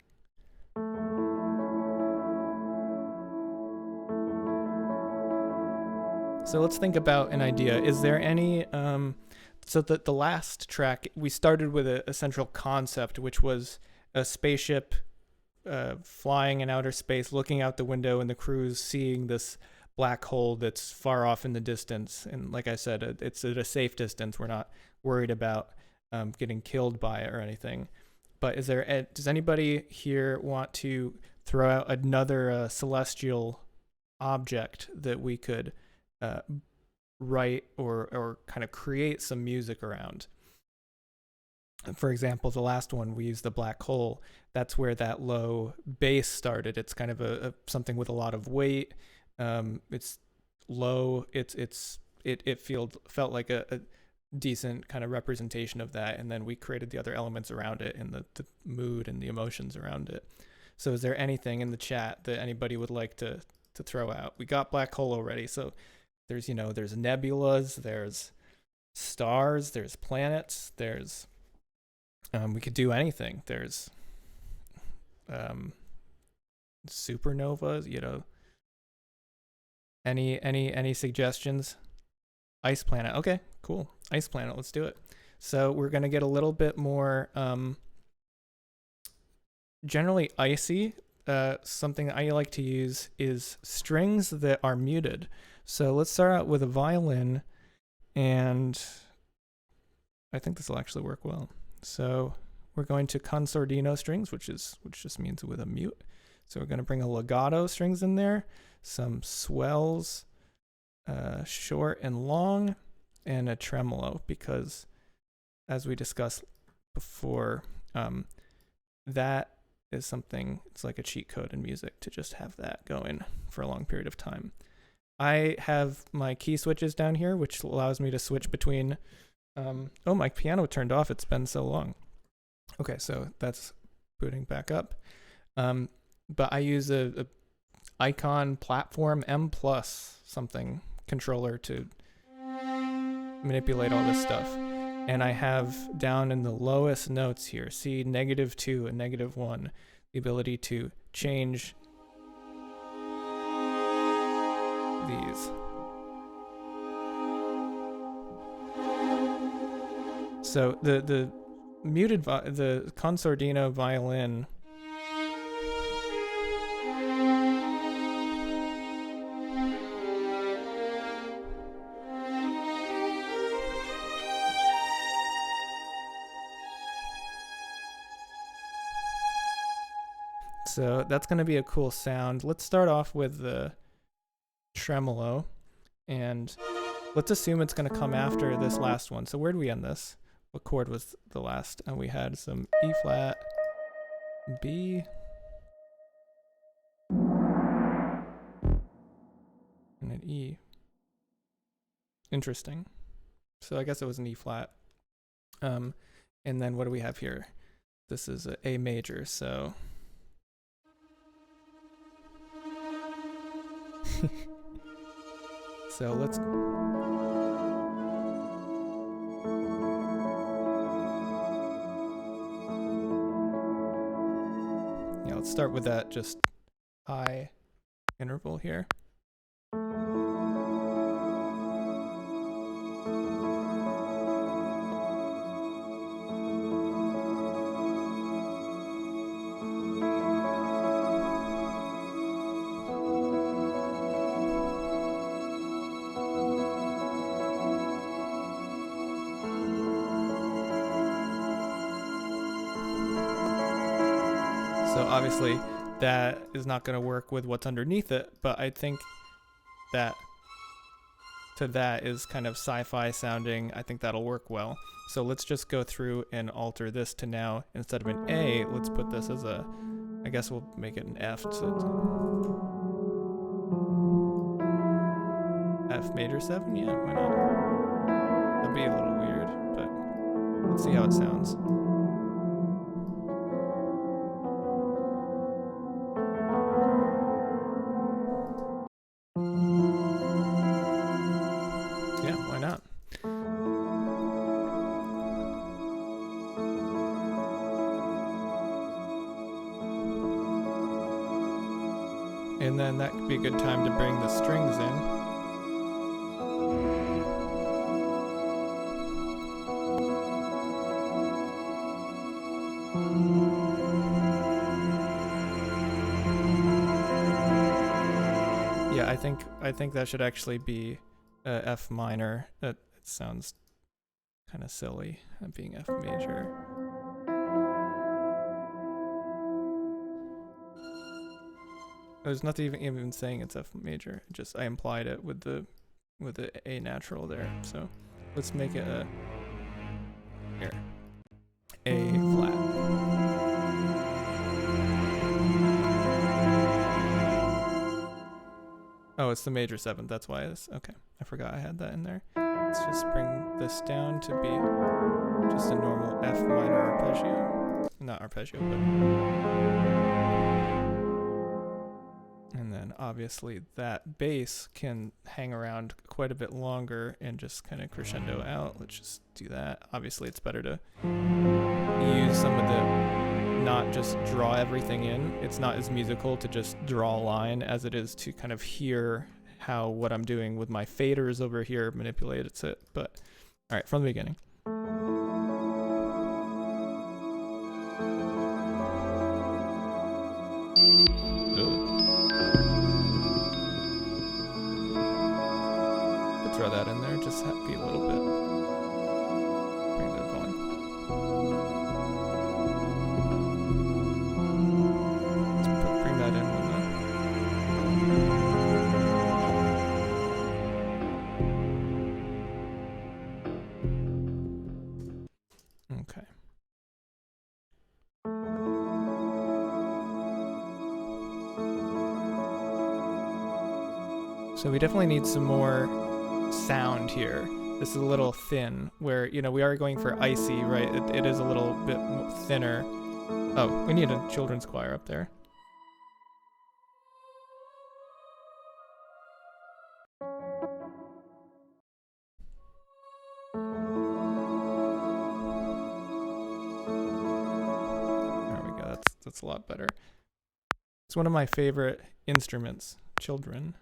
so let's think about an idea. Is there any so the last track, we started with a central concept, which was a spaceship flying in outer space, looking out the window, and the crew's seeing this black hole that's far off in the distance. And like I said, it's at a safe distance. We're not worried about getting killed by it or anything. But does anybody here want to throw out another celestial object that we could write or kind of create some music around? For example, the last one, we used the black hole. That's where that low bass started. It's kind of a something with a lot of weight. It's low. It felt like a decent kind of representation of that, and then we created the other elements around it and the mood and the emotions around it. So is there anything in the chat that anybody would like to throw out? We got black hole already, so there's nebulas, there's stars, there's planets, there's we could do anything. There's supernovas, any suggestions? Ice planet. Okay, cool. Ice planet, let's do it. So we're going to get a little bit more generally icy. Something I like to use is strings that are muted. So let's start out with a violin, and I think this will actually work well. So we're going to consordino strings, which just means with a mute. So we're going to bring a legato strings in there, some swells, short and long, and a tremolo, because as we discussed before, that is something, it's like a cheat code in music to just have that going for a long period of time. I have my key switches down here, which allows me to switch between oh, my piano turned off. It's been so long. Okay, so that's booting back up. But I use a Icon Platform M+ something controller to manipulate all this stuff. And I have down in the lowest notes here, C -2 and -1, the ability to change these. So the muted the consordino violin So that's going to be a cool sound. Let's start off with the tremolo, and let's assume it's going to come after this last one. So where do we end this? What chord was the last? And we had some E flat, B, and an E. Interesting. So I guess it was an E flat. And then what do we have here? This is A major, so so let's start with that just high interval here. So obviously that is not going to work with what's underneath it, but I think that to that is kind of sci-fi sounding. I think that'll work well. So let's just go through and alter this to now, instead of an A, let's put this as a, I guess we'll make it an F. F major 7? Yeah, why not? That'd be a little weird, but let's see how it sounds. Yeah, why not? And then that could be a good time to bring the strings in. Yeah, I think that should actually be F minor. It sounds kind of silly being F major. There's nothing even saying it's F major. Just I implied it with the A natural there. So let's make it a here. A flat. Oh, it's the major 7th. That's why it's okay. I forgot I had that in there. Let's just bring this down to be just a normal F minor arpeggio. Not arpeggio, but. And then obviously that bass can hang around quite a bit longer and just kind of crescendo out. Let's just do that. Obviously it's better to use some of the, not just draw everything in. It's not as musical to just draw a line as it is to kind of hear how what I'm doing with my faders over here manipulates it. But all right, from the beginning. Throw that in there, just be a little bit. Bring that going. Let's bring that in with that. Okay. So we definitely need some more sound here. This is a little thin, where, you know, we are going for icy, right? It is a little bit thinner. Oh, we need a children's choir up there. There we go, that's a lot better. It's one of my favorite instruments, children.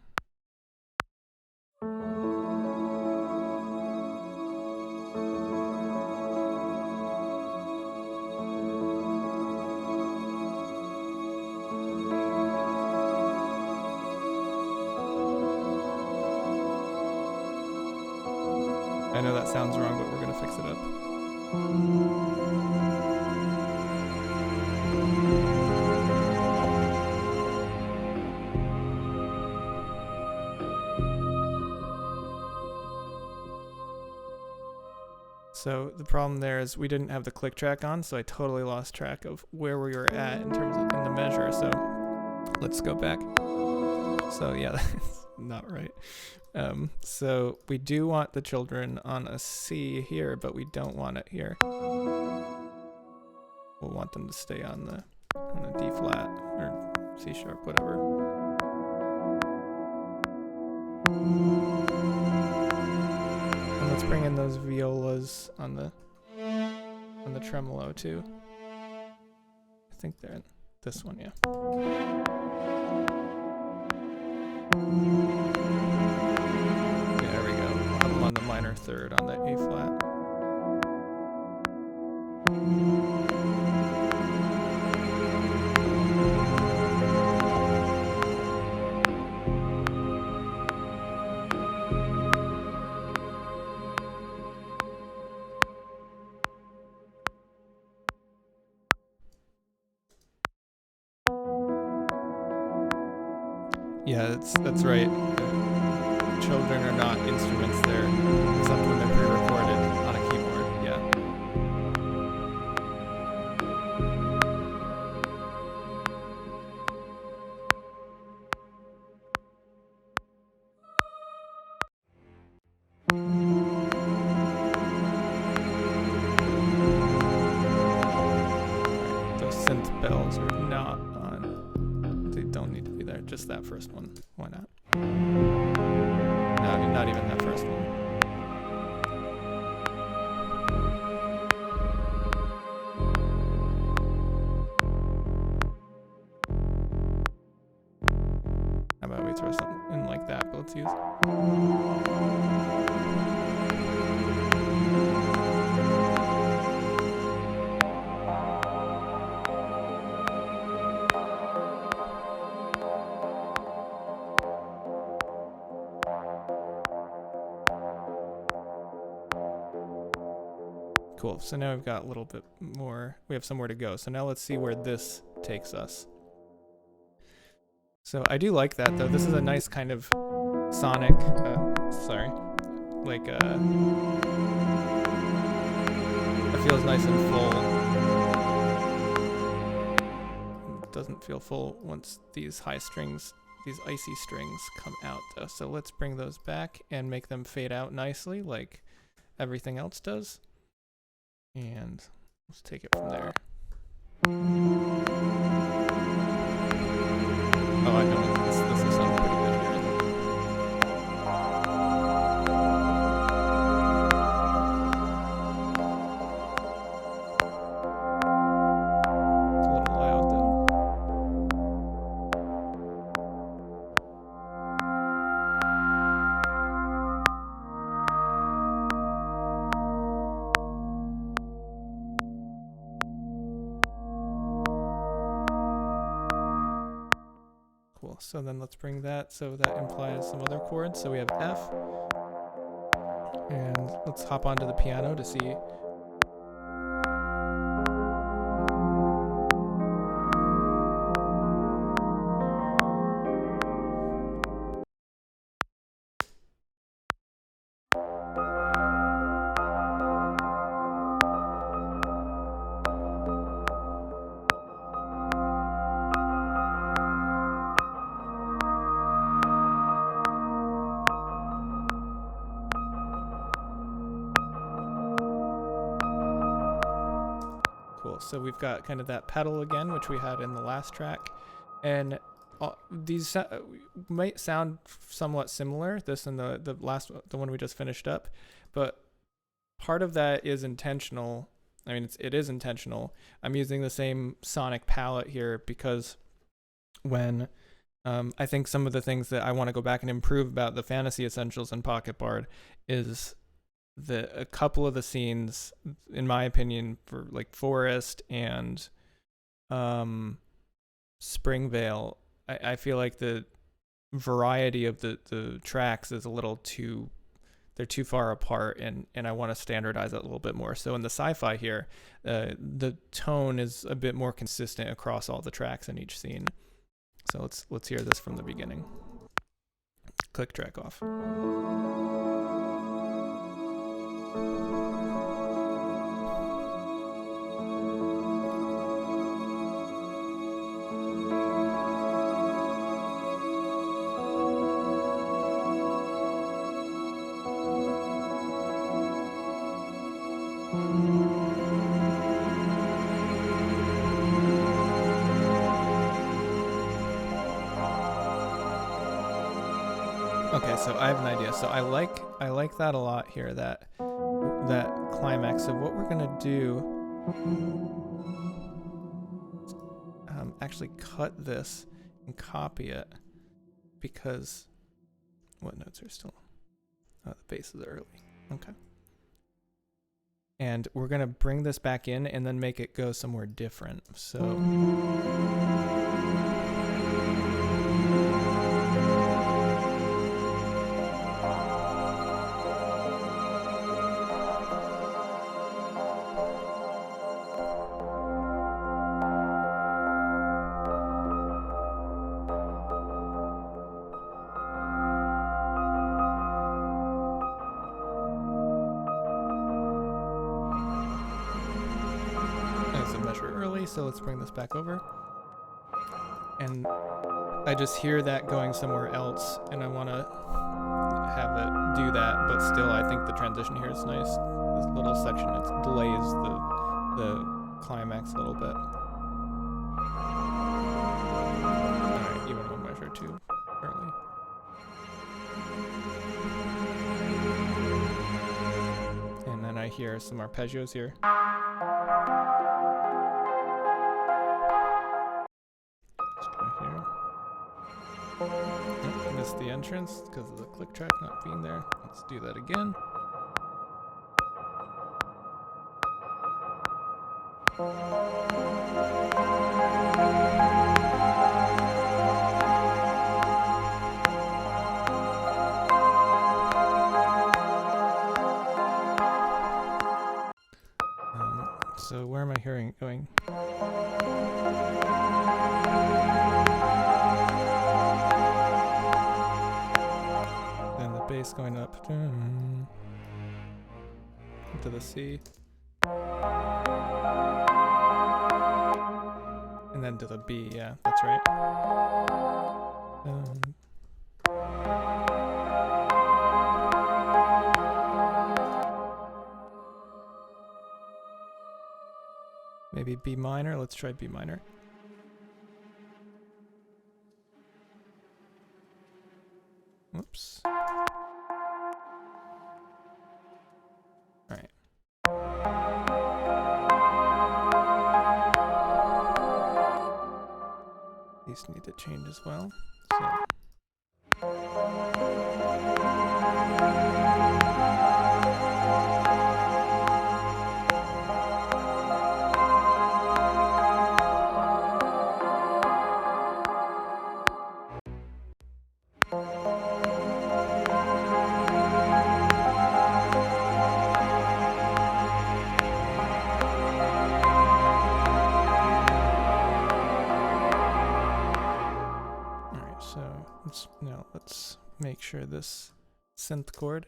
I know that sounds wrong, but we're gonna fix it up. So the problem there is we didn't have the click track on, so I totally lost track of where we were at in terms of in the measure. So let's go back. So yeah, that's not right. So we do want the children on a C here, but we don't want it here. We'll want them to stay on the D flat or C sharp, whatever. And let's bring in those violas on the tremolo too. I think they're in this one, yeah. There we go. We'll have them on the minor 3rd on the A flat. Yeah, that's right. children are not instruments, they're except when they're pre-recorded on a keyboard. Yeah. Those synth bells are not on. They don't need to be there. Just that first one. Why not? No, not even that first one. How about we throw something in like that, but let's use. Cool, so now we've got a little bit more, we have somewhere to go. So now let's see where this takes us. So I do like that though. This is a nice kind of sonic, like it feels nice and full. It doesn't feel full once these high strings, these icy strings come out though. So let's bring those back and make them fade out nicely like everything else does. And let's take it from there. Oh, I know. This is sounding pretty good here, I think. It's a little loud though. Cool, so then let's bring that, so that implies some other chords. So we have F, and let's hop onto the piano to see. Cool, so we've got kind of that pedal again, which we had in the last track, and these might sound somewhat similar, this and the one we just finished up, but part of that is intentional. I mean, it is intentional. I'm using the same sonic palette here because when I think some of the things that I want to go back and improve about the Fantasy Essentials and Pocket Bard is a couple of the scenes, in my opinion, for like Forest and Springvale, I feel like the variety of the tracks is a little too, they're too far apart, and I want to standardize it a little bit more. So in the sci-fi here, the tone is a bit more consistent across all the tracks in each scene. So let's hear this from the beginning. Click track off. Okay, so I have an idea. So I like that a lot here, that climax. So what we're gonna do, actually cut this and copy it, because what notes are still? Oh, the bass is early. Okay. And we're gonna bring this back in and then make it go somewhere different. So. so let's bring this back over. And I just hear that going somewhere else, and I want to have it do that, but still I think the transition here is nice. This little section, it delays the climax a little bit. Alright, even one measure too early. And then I hear some arpeggios here. Missed the entrance because of the click track not being there. Let's do that again. So where am I hearing it going? Then the bass going up into the C. And then to the B, yeah, that's right. Maybe B minor, let's try B minor. Whoops. Alright. These need to change as well. So. Let's make sure this synth chord.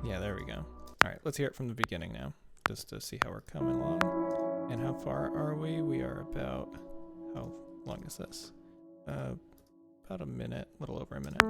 Yeah, there we go. All right, let's hear it from the beginning now, just to see how we're coming along. And how far are we? We are about, how long is this? About a minute, a little over a minute.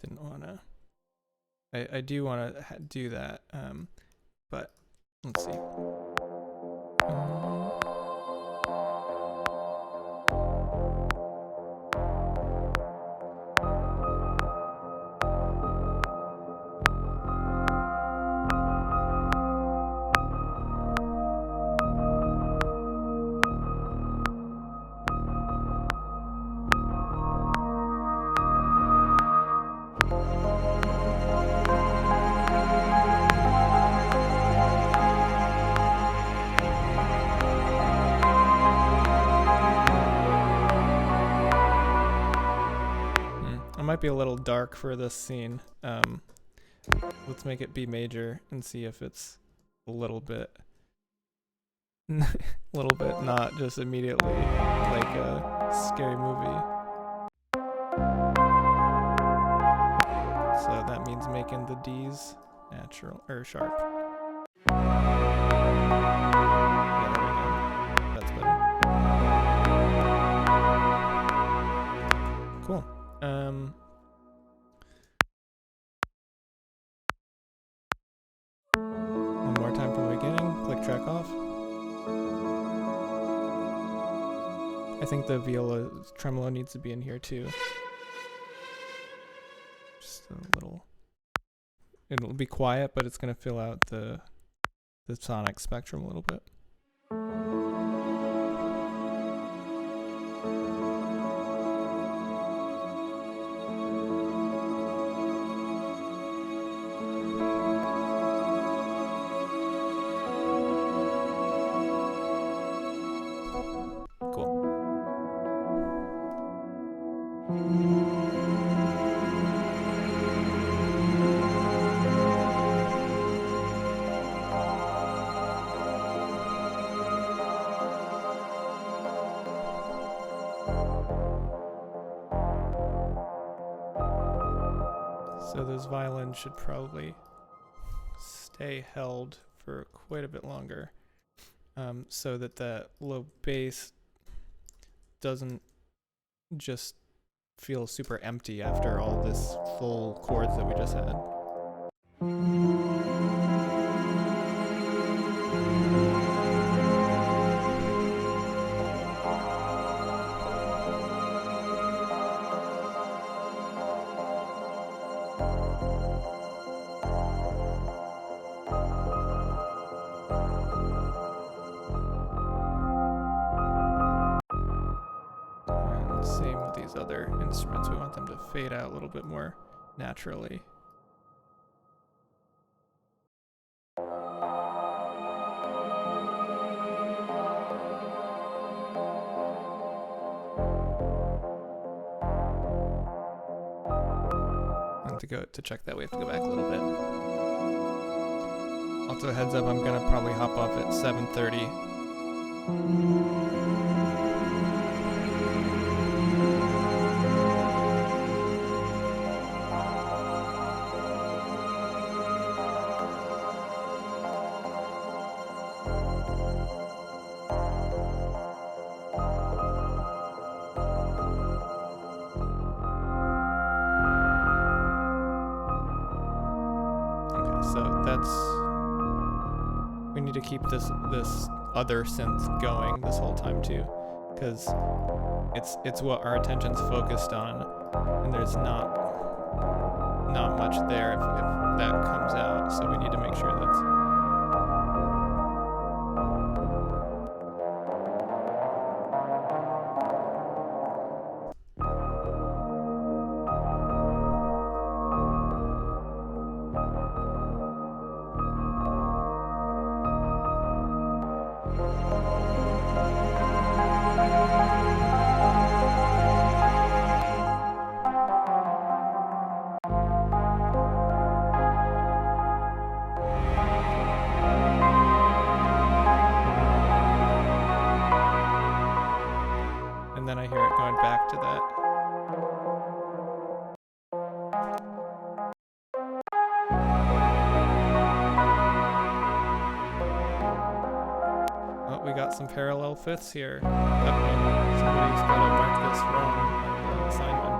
Didn't want to. I do want to do that, but let's see. Might be a little dark for this scene. Let's make it B major and see if it's a little bit not just immediately like a scary movie. So that means making the D's natural or sharp. Yeah, there we go. That's better. Cool. One more time from the beginning. Click track I think the viola tremolo needs to be in here too. Just a little. It'll be quiet, but it's gonna fill out the sonic spectrum a little bit. So those violins should probably stay held for quite a bit longer, so that the low bass doesn't just feel super empty after all this full chords that we just had. Same with these other instruments. We want them to fade out a little bit more naturally. And to check that, we have to go back a little bit. Also, heads up, I'm gonna probably hop off at 7:30. So we need to keep this other synth going this whole time too, because it's what our attention's focused on, and there's not much there if that comes out. So we need to make sure that's. And then I hear it going back to that. Oh, we got some parallel fifths here. Somebody's got to mark this wrong on the assignment.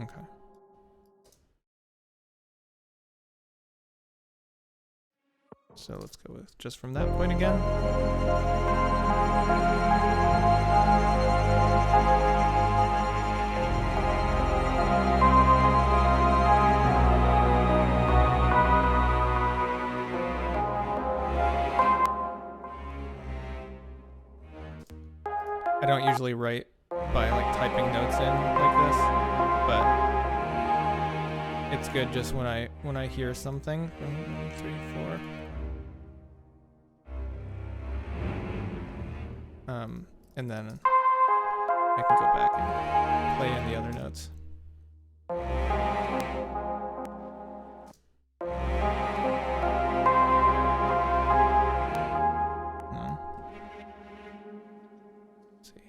Okay. So let's go with just from that point again. I don't usually write by like typing notes in like this, but it's good just when I hear something. 1, 3, 4. And then I can go back and play in the other notes. Let's see.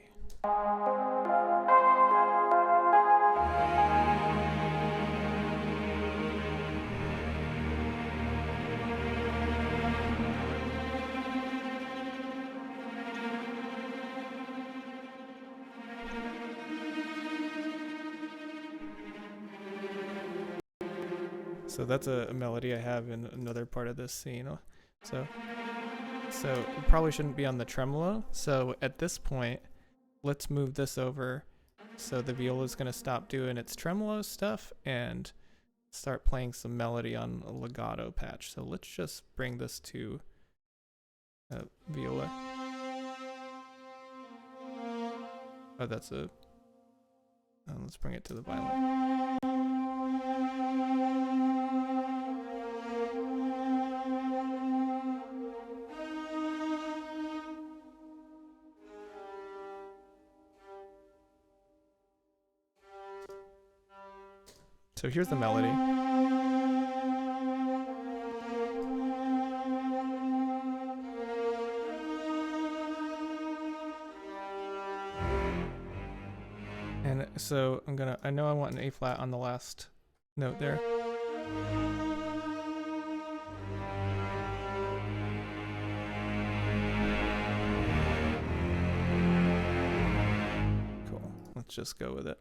So that's a melody I have in another part of this scene. So it probably shouldn't be on the tremolo. So at this point, let's move this over. So the viola is going to stop doing its tremolo stuff and start playing some melody on a legato patch. So let's just bring this to viola. Oh, that's a... let's bring it to the violin. So here's the melody. And so I know I want an A flat on the last note there. Cool, let's just go with it.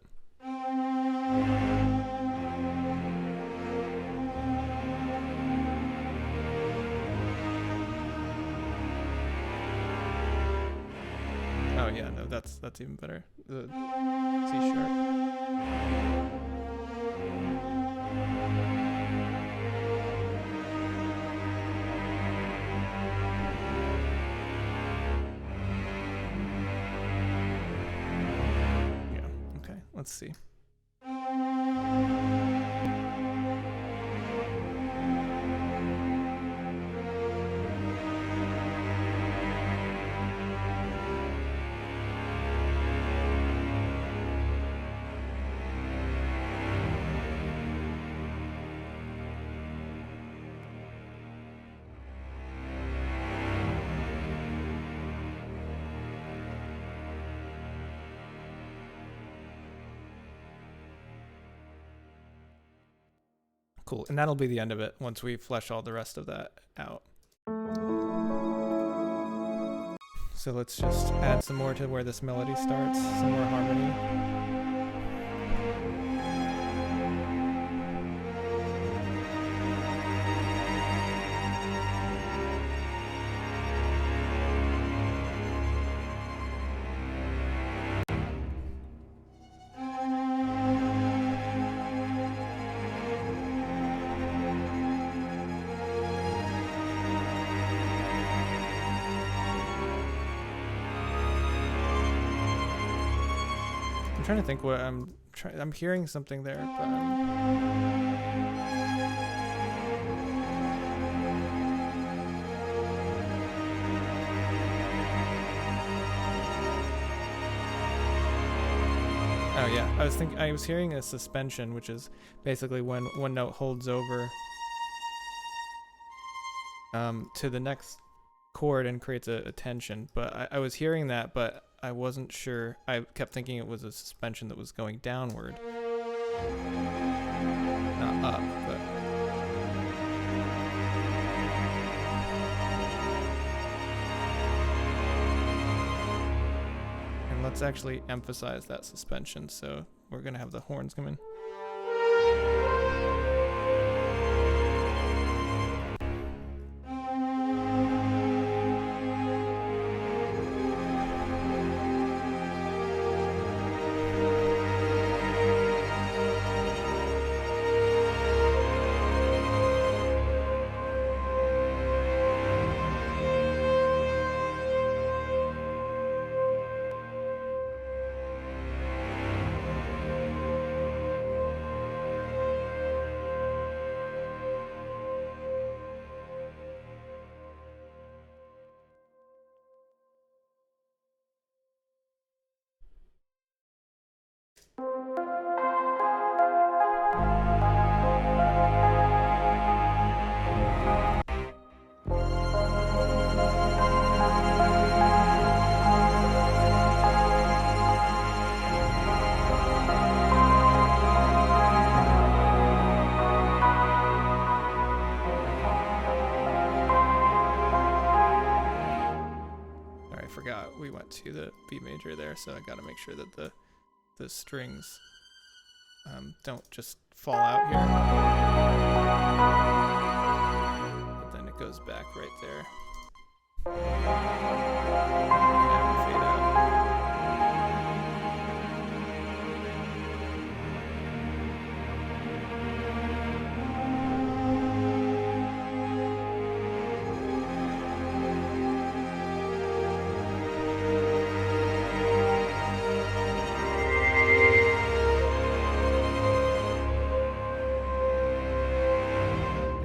Oh yeah, no, that's even better. The C sharp. Yeah, okay, let's see. Cool, and that'll be the end of it once we flesh all the rest of that out. So let's just add some more to where this melody starts, some more harmony. I'm trying to think what I'm hearing something there, but oh yeah, I was hearing a suspension, which is basically when one note holds over to the next chord and creates a tension, but I was hearing that, but I wasn't sure. I kept thinking it was a suspension that was going downward, not up, but and let's actually emphasize that suspension, so we're gonna have the horns come in. We went to the B major there, so I gotta make sure that the strings don't just fall out here. But then it goes back right there.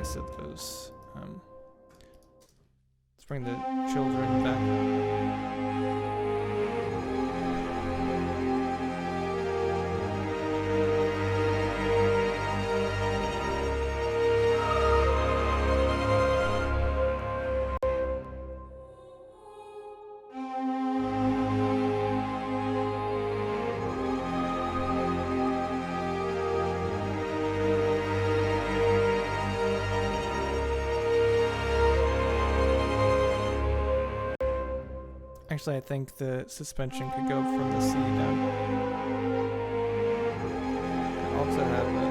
So those, let's bring the children back. Actually, I think the suspension could go from the C down. Could also have the...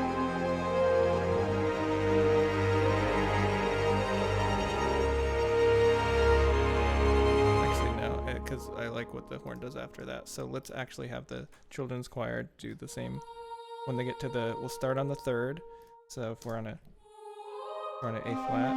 Actually, no, because I like what the horn does after that. So let's actually have the children's choir do the same. When they get to the... We'll start on the third. So if we're on a A flat.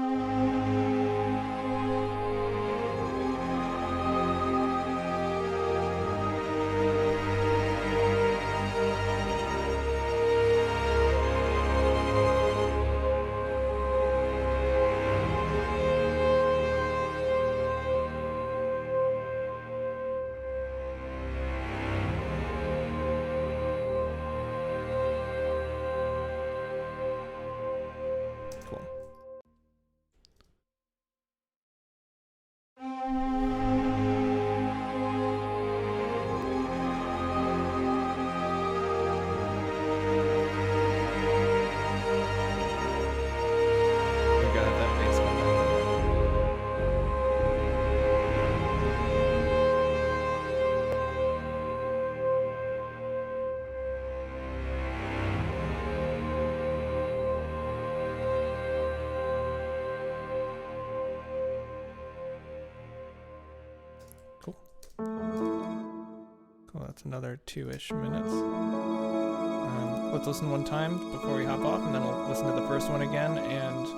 Cool, that's another 2-ish minutes. Let's listen one time before we hop off, and then we'll listen to the first one again, and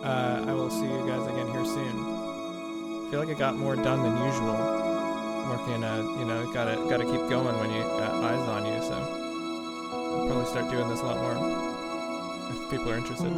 I will see you guys again here soon. I feel like I got more done than usual. Working, gotta keep going when you got eyes on you, so I'll probably start doing this a lot more if people are interested.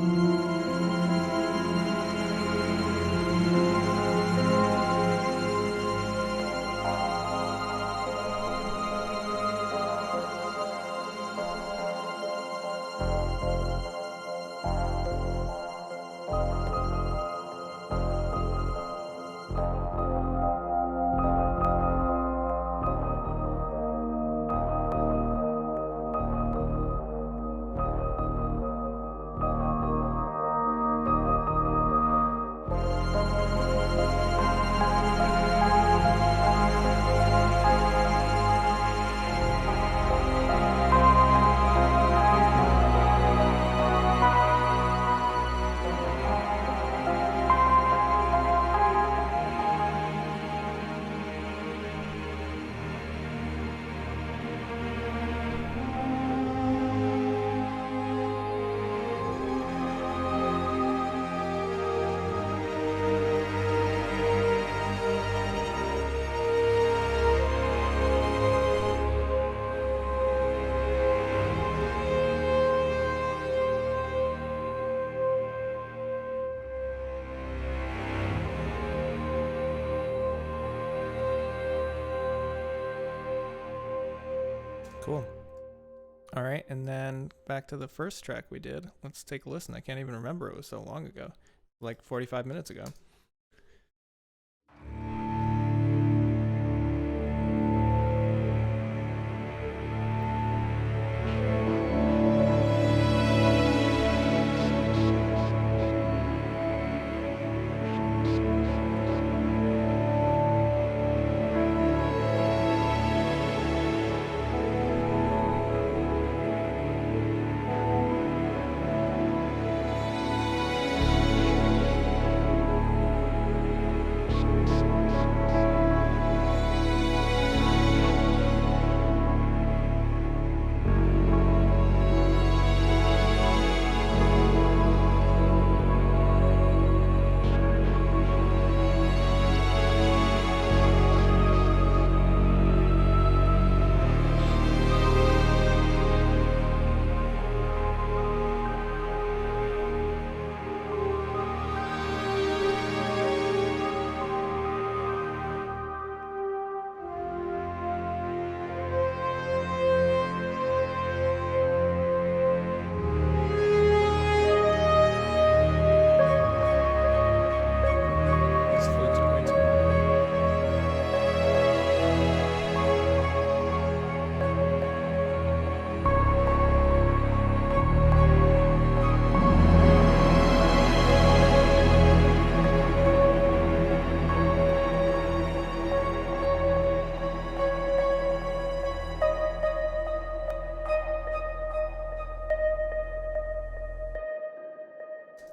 Cool. All right, and then back to the first track we did. Let's take a listen. I can't even remember. It was so long ago, like 45 minutes ago.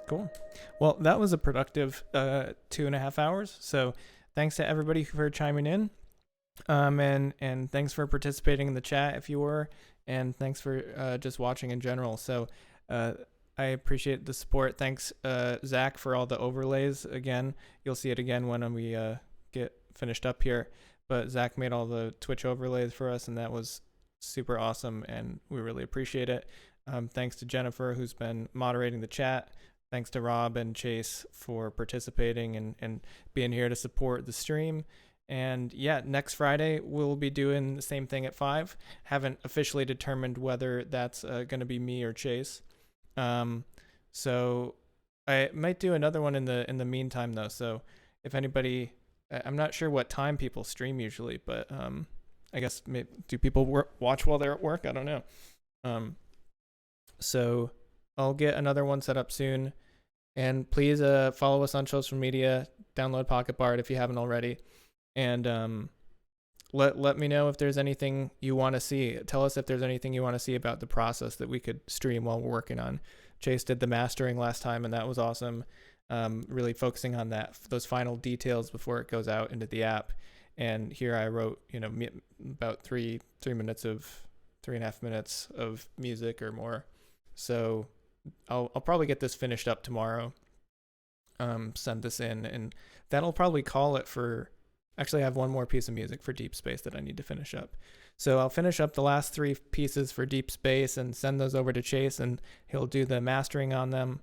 Cool. Well, that was a productive 2.5 hours. So thanks to everybody for chiming in. And thanks for participating in the chat if you were, and thanks for just watching in general. So I appreciate the support. Thanks, Zach, for all the overlays. Again, you'll see it again when we get finished up here. But Zach made all the Twitch overlays for us, and that was super awesome, and we really appreciate it. Thanks to Jennifer, who's been moderating the chat. Thanks to Rob and Chase for participating and being here to support the stream. And yeah, next Friday, we'll be doing the same thing at 5. Haven't officially determined whether that's going to be me or Chase. So I might do another one in the meantime, though. So if anybody, I'm not sure what time people stream usually, but I guess do people watch while they're at work? I don't know. So I'll get another one set up soon. And please follow us on social media. Download Pocket Bard if you haven't already. And let me know if there's anything you want to see. Tell us if there's anything you want to see about the process that we could stream while we're working on. Chase did the mastering last time, and that was awesome. Really focusing on those final details before it goes out into the app. And here I wrote, about 3.5 minutes of music or more. So I'll probably get this finished up tomorrow. Send this in, and that'll probably call it for. Actually, I have one more piece of music for Deep Space that I need to finish up. So I'll finish up the last 3 pieces for Deep Space and send those over to Chase, and he'll do the mastering on them.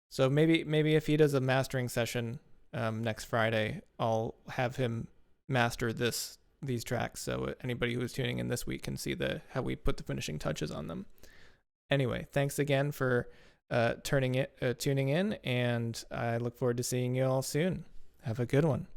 So maybe if he does a mastering session next Friday, I'll have him master these tracks, so anybody who is tuning in this week can see how we put the finishing touches on them. Anyway, thanks again for tuning in, and I look forward to seeing you all soon. Have a good one.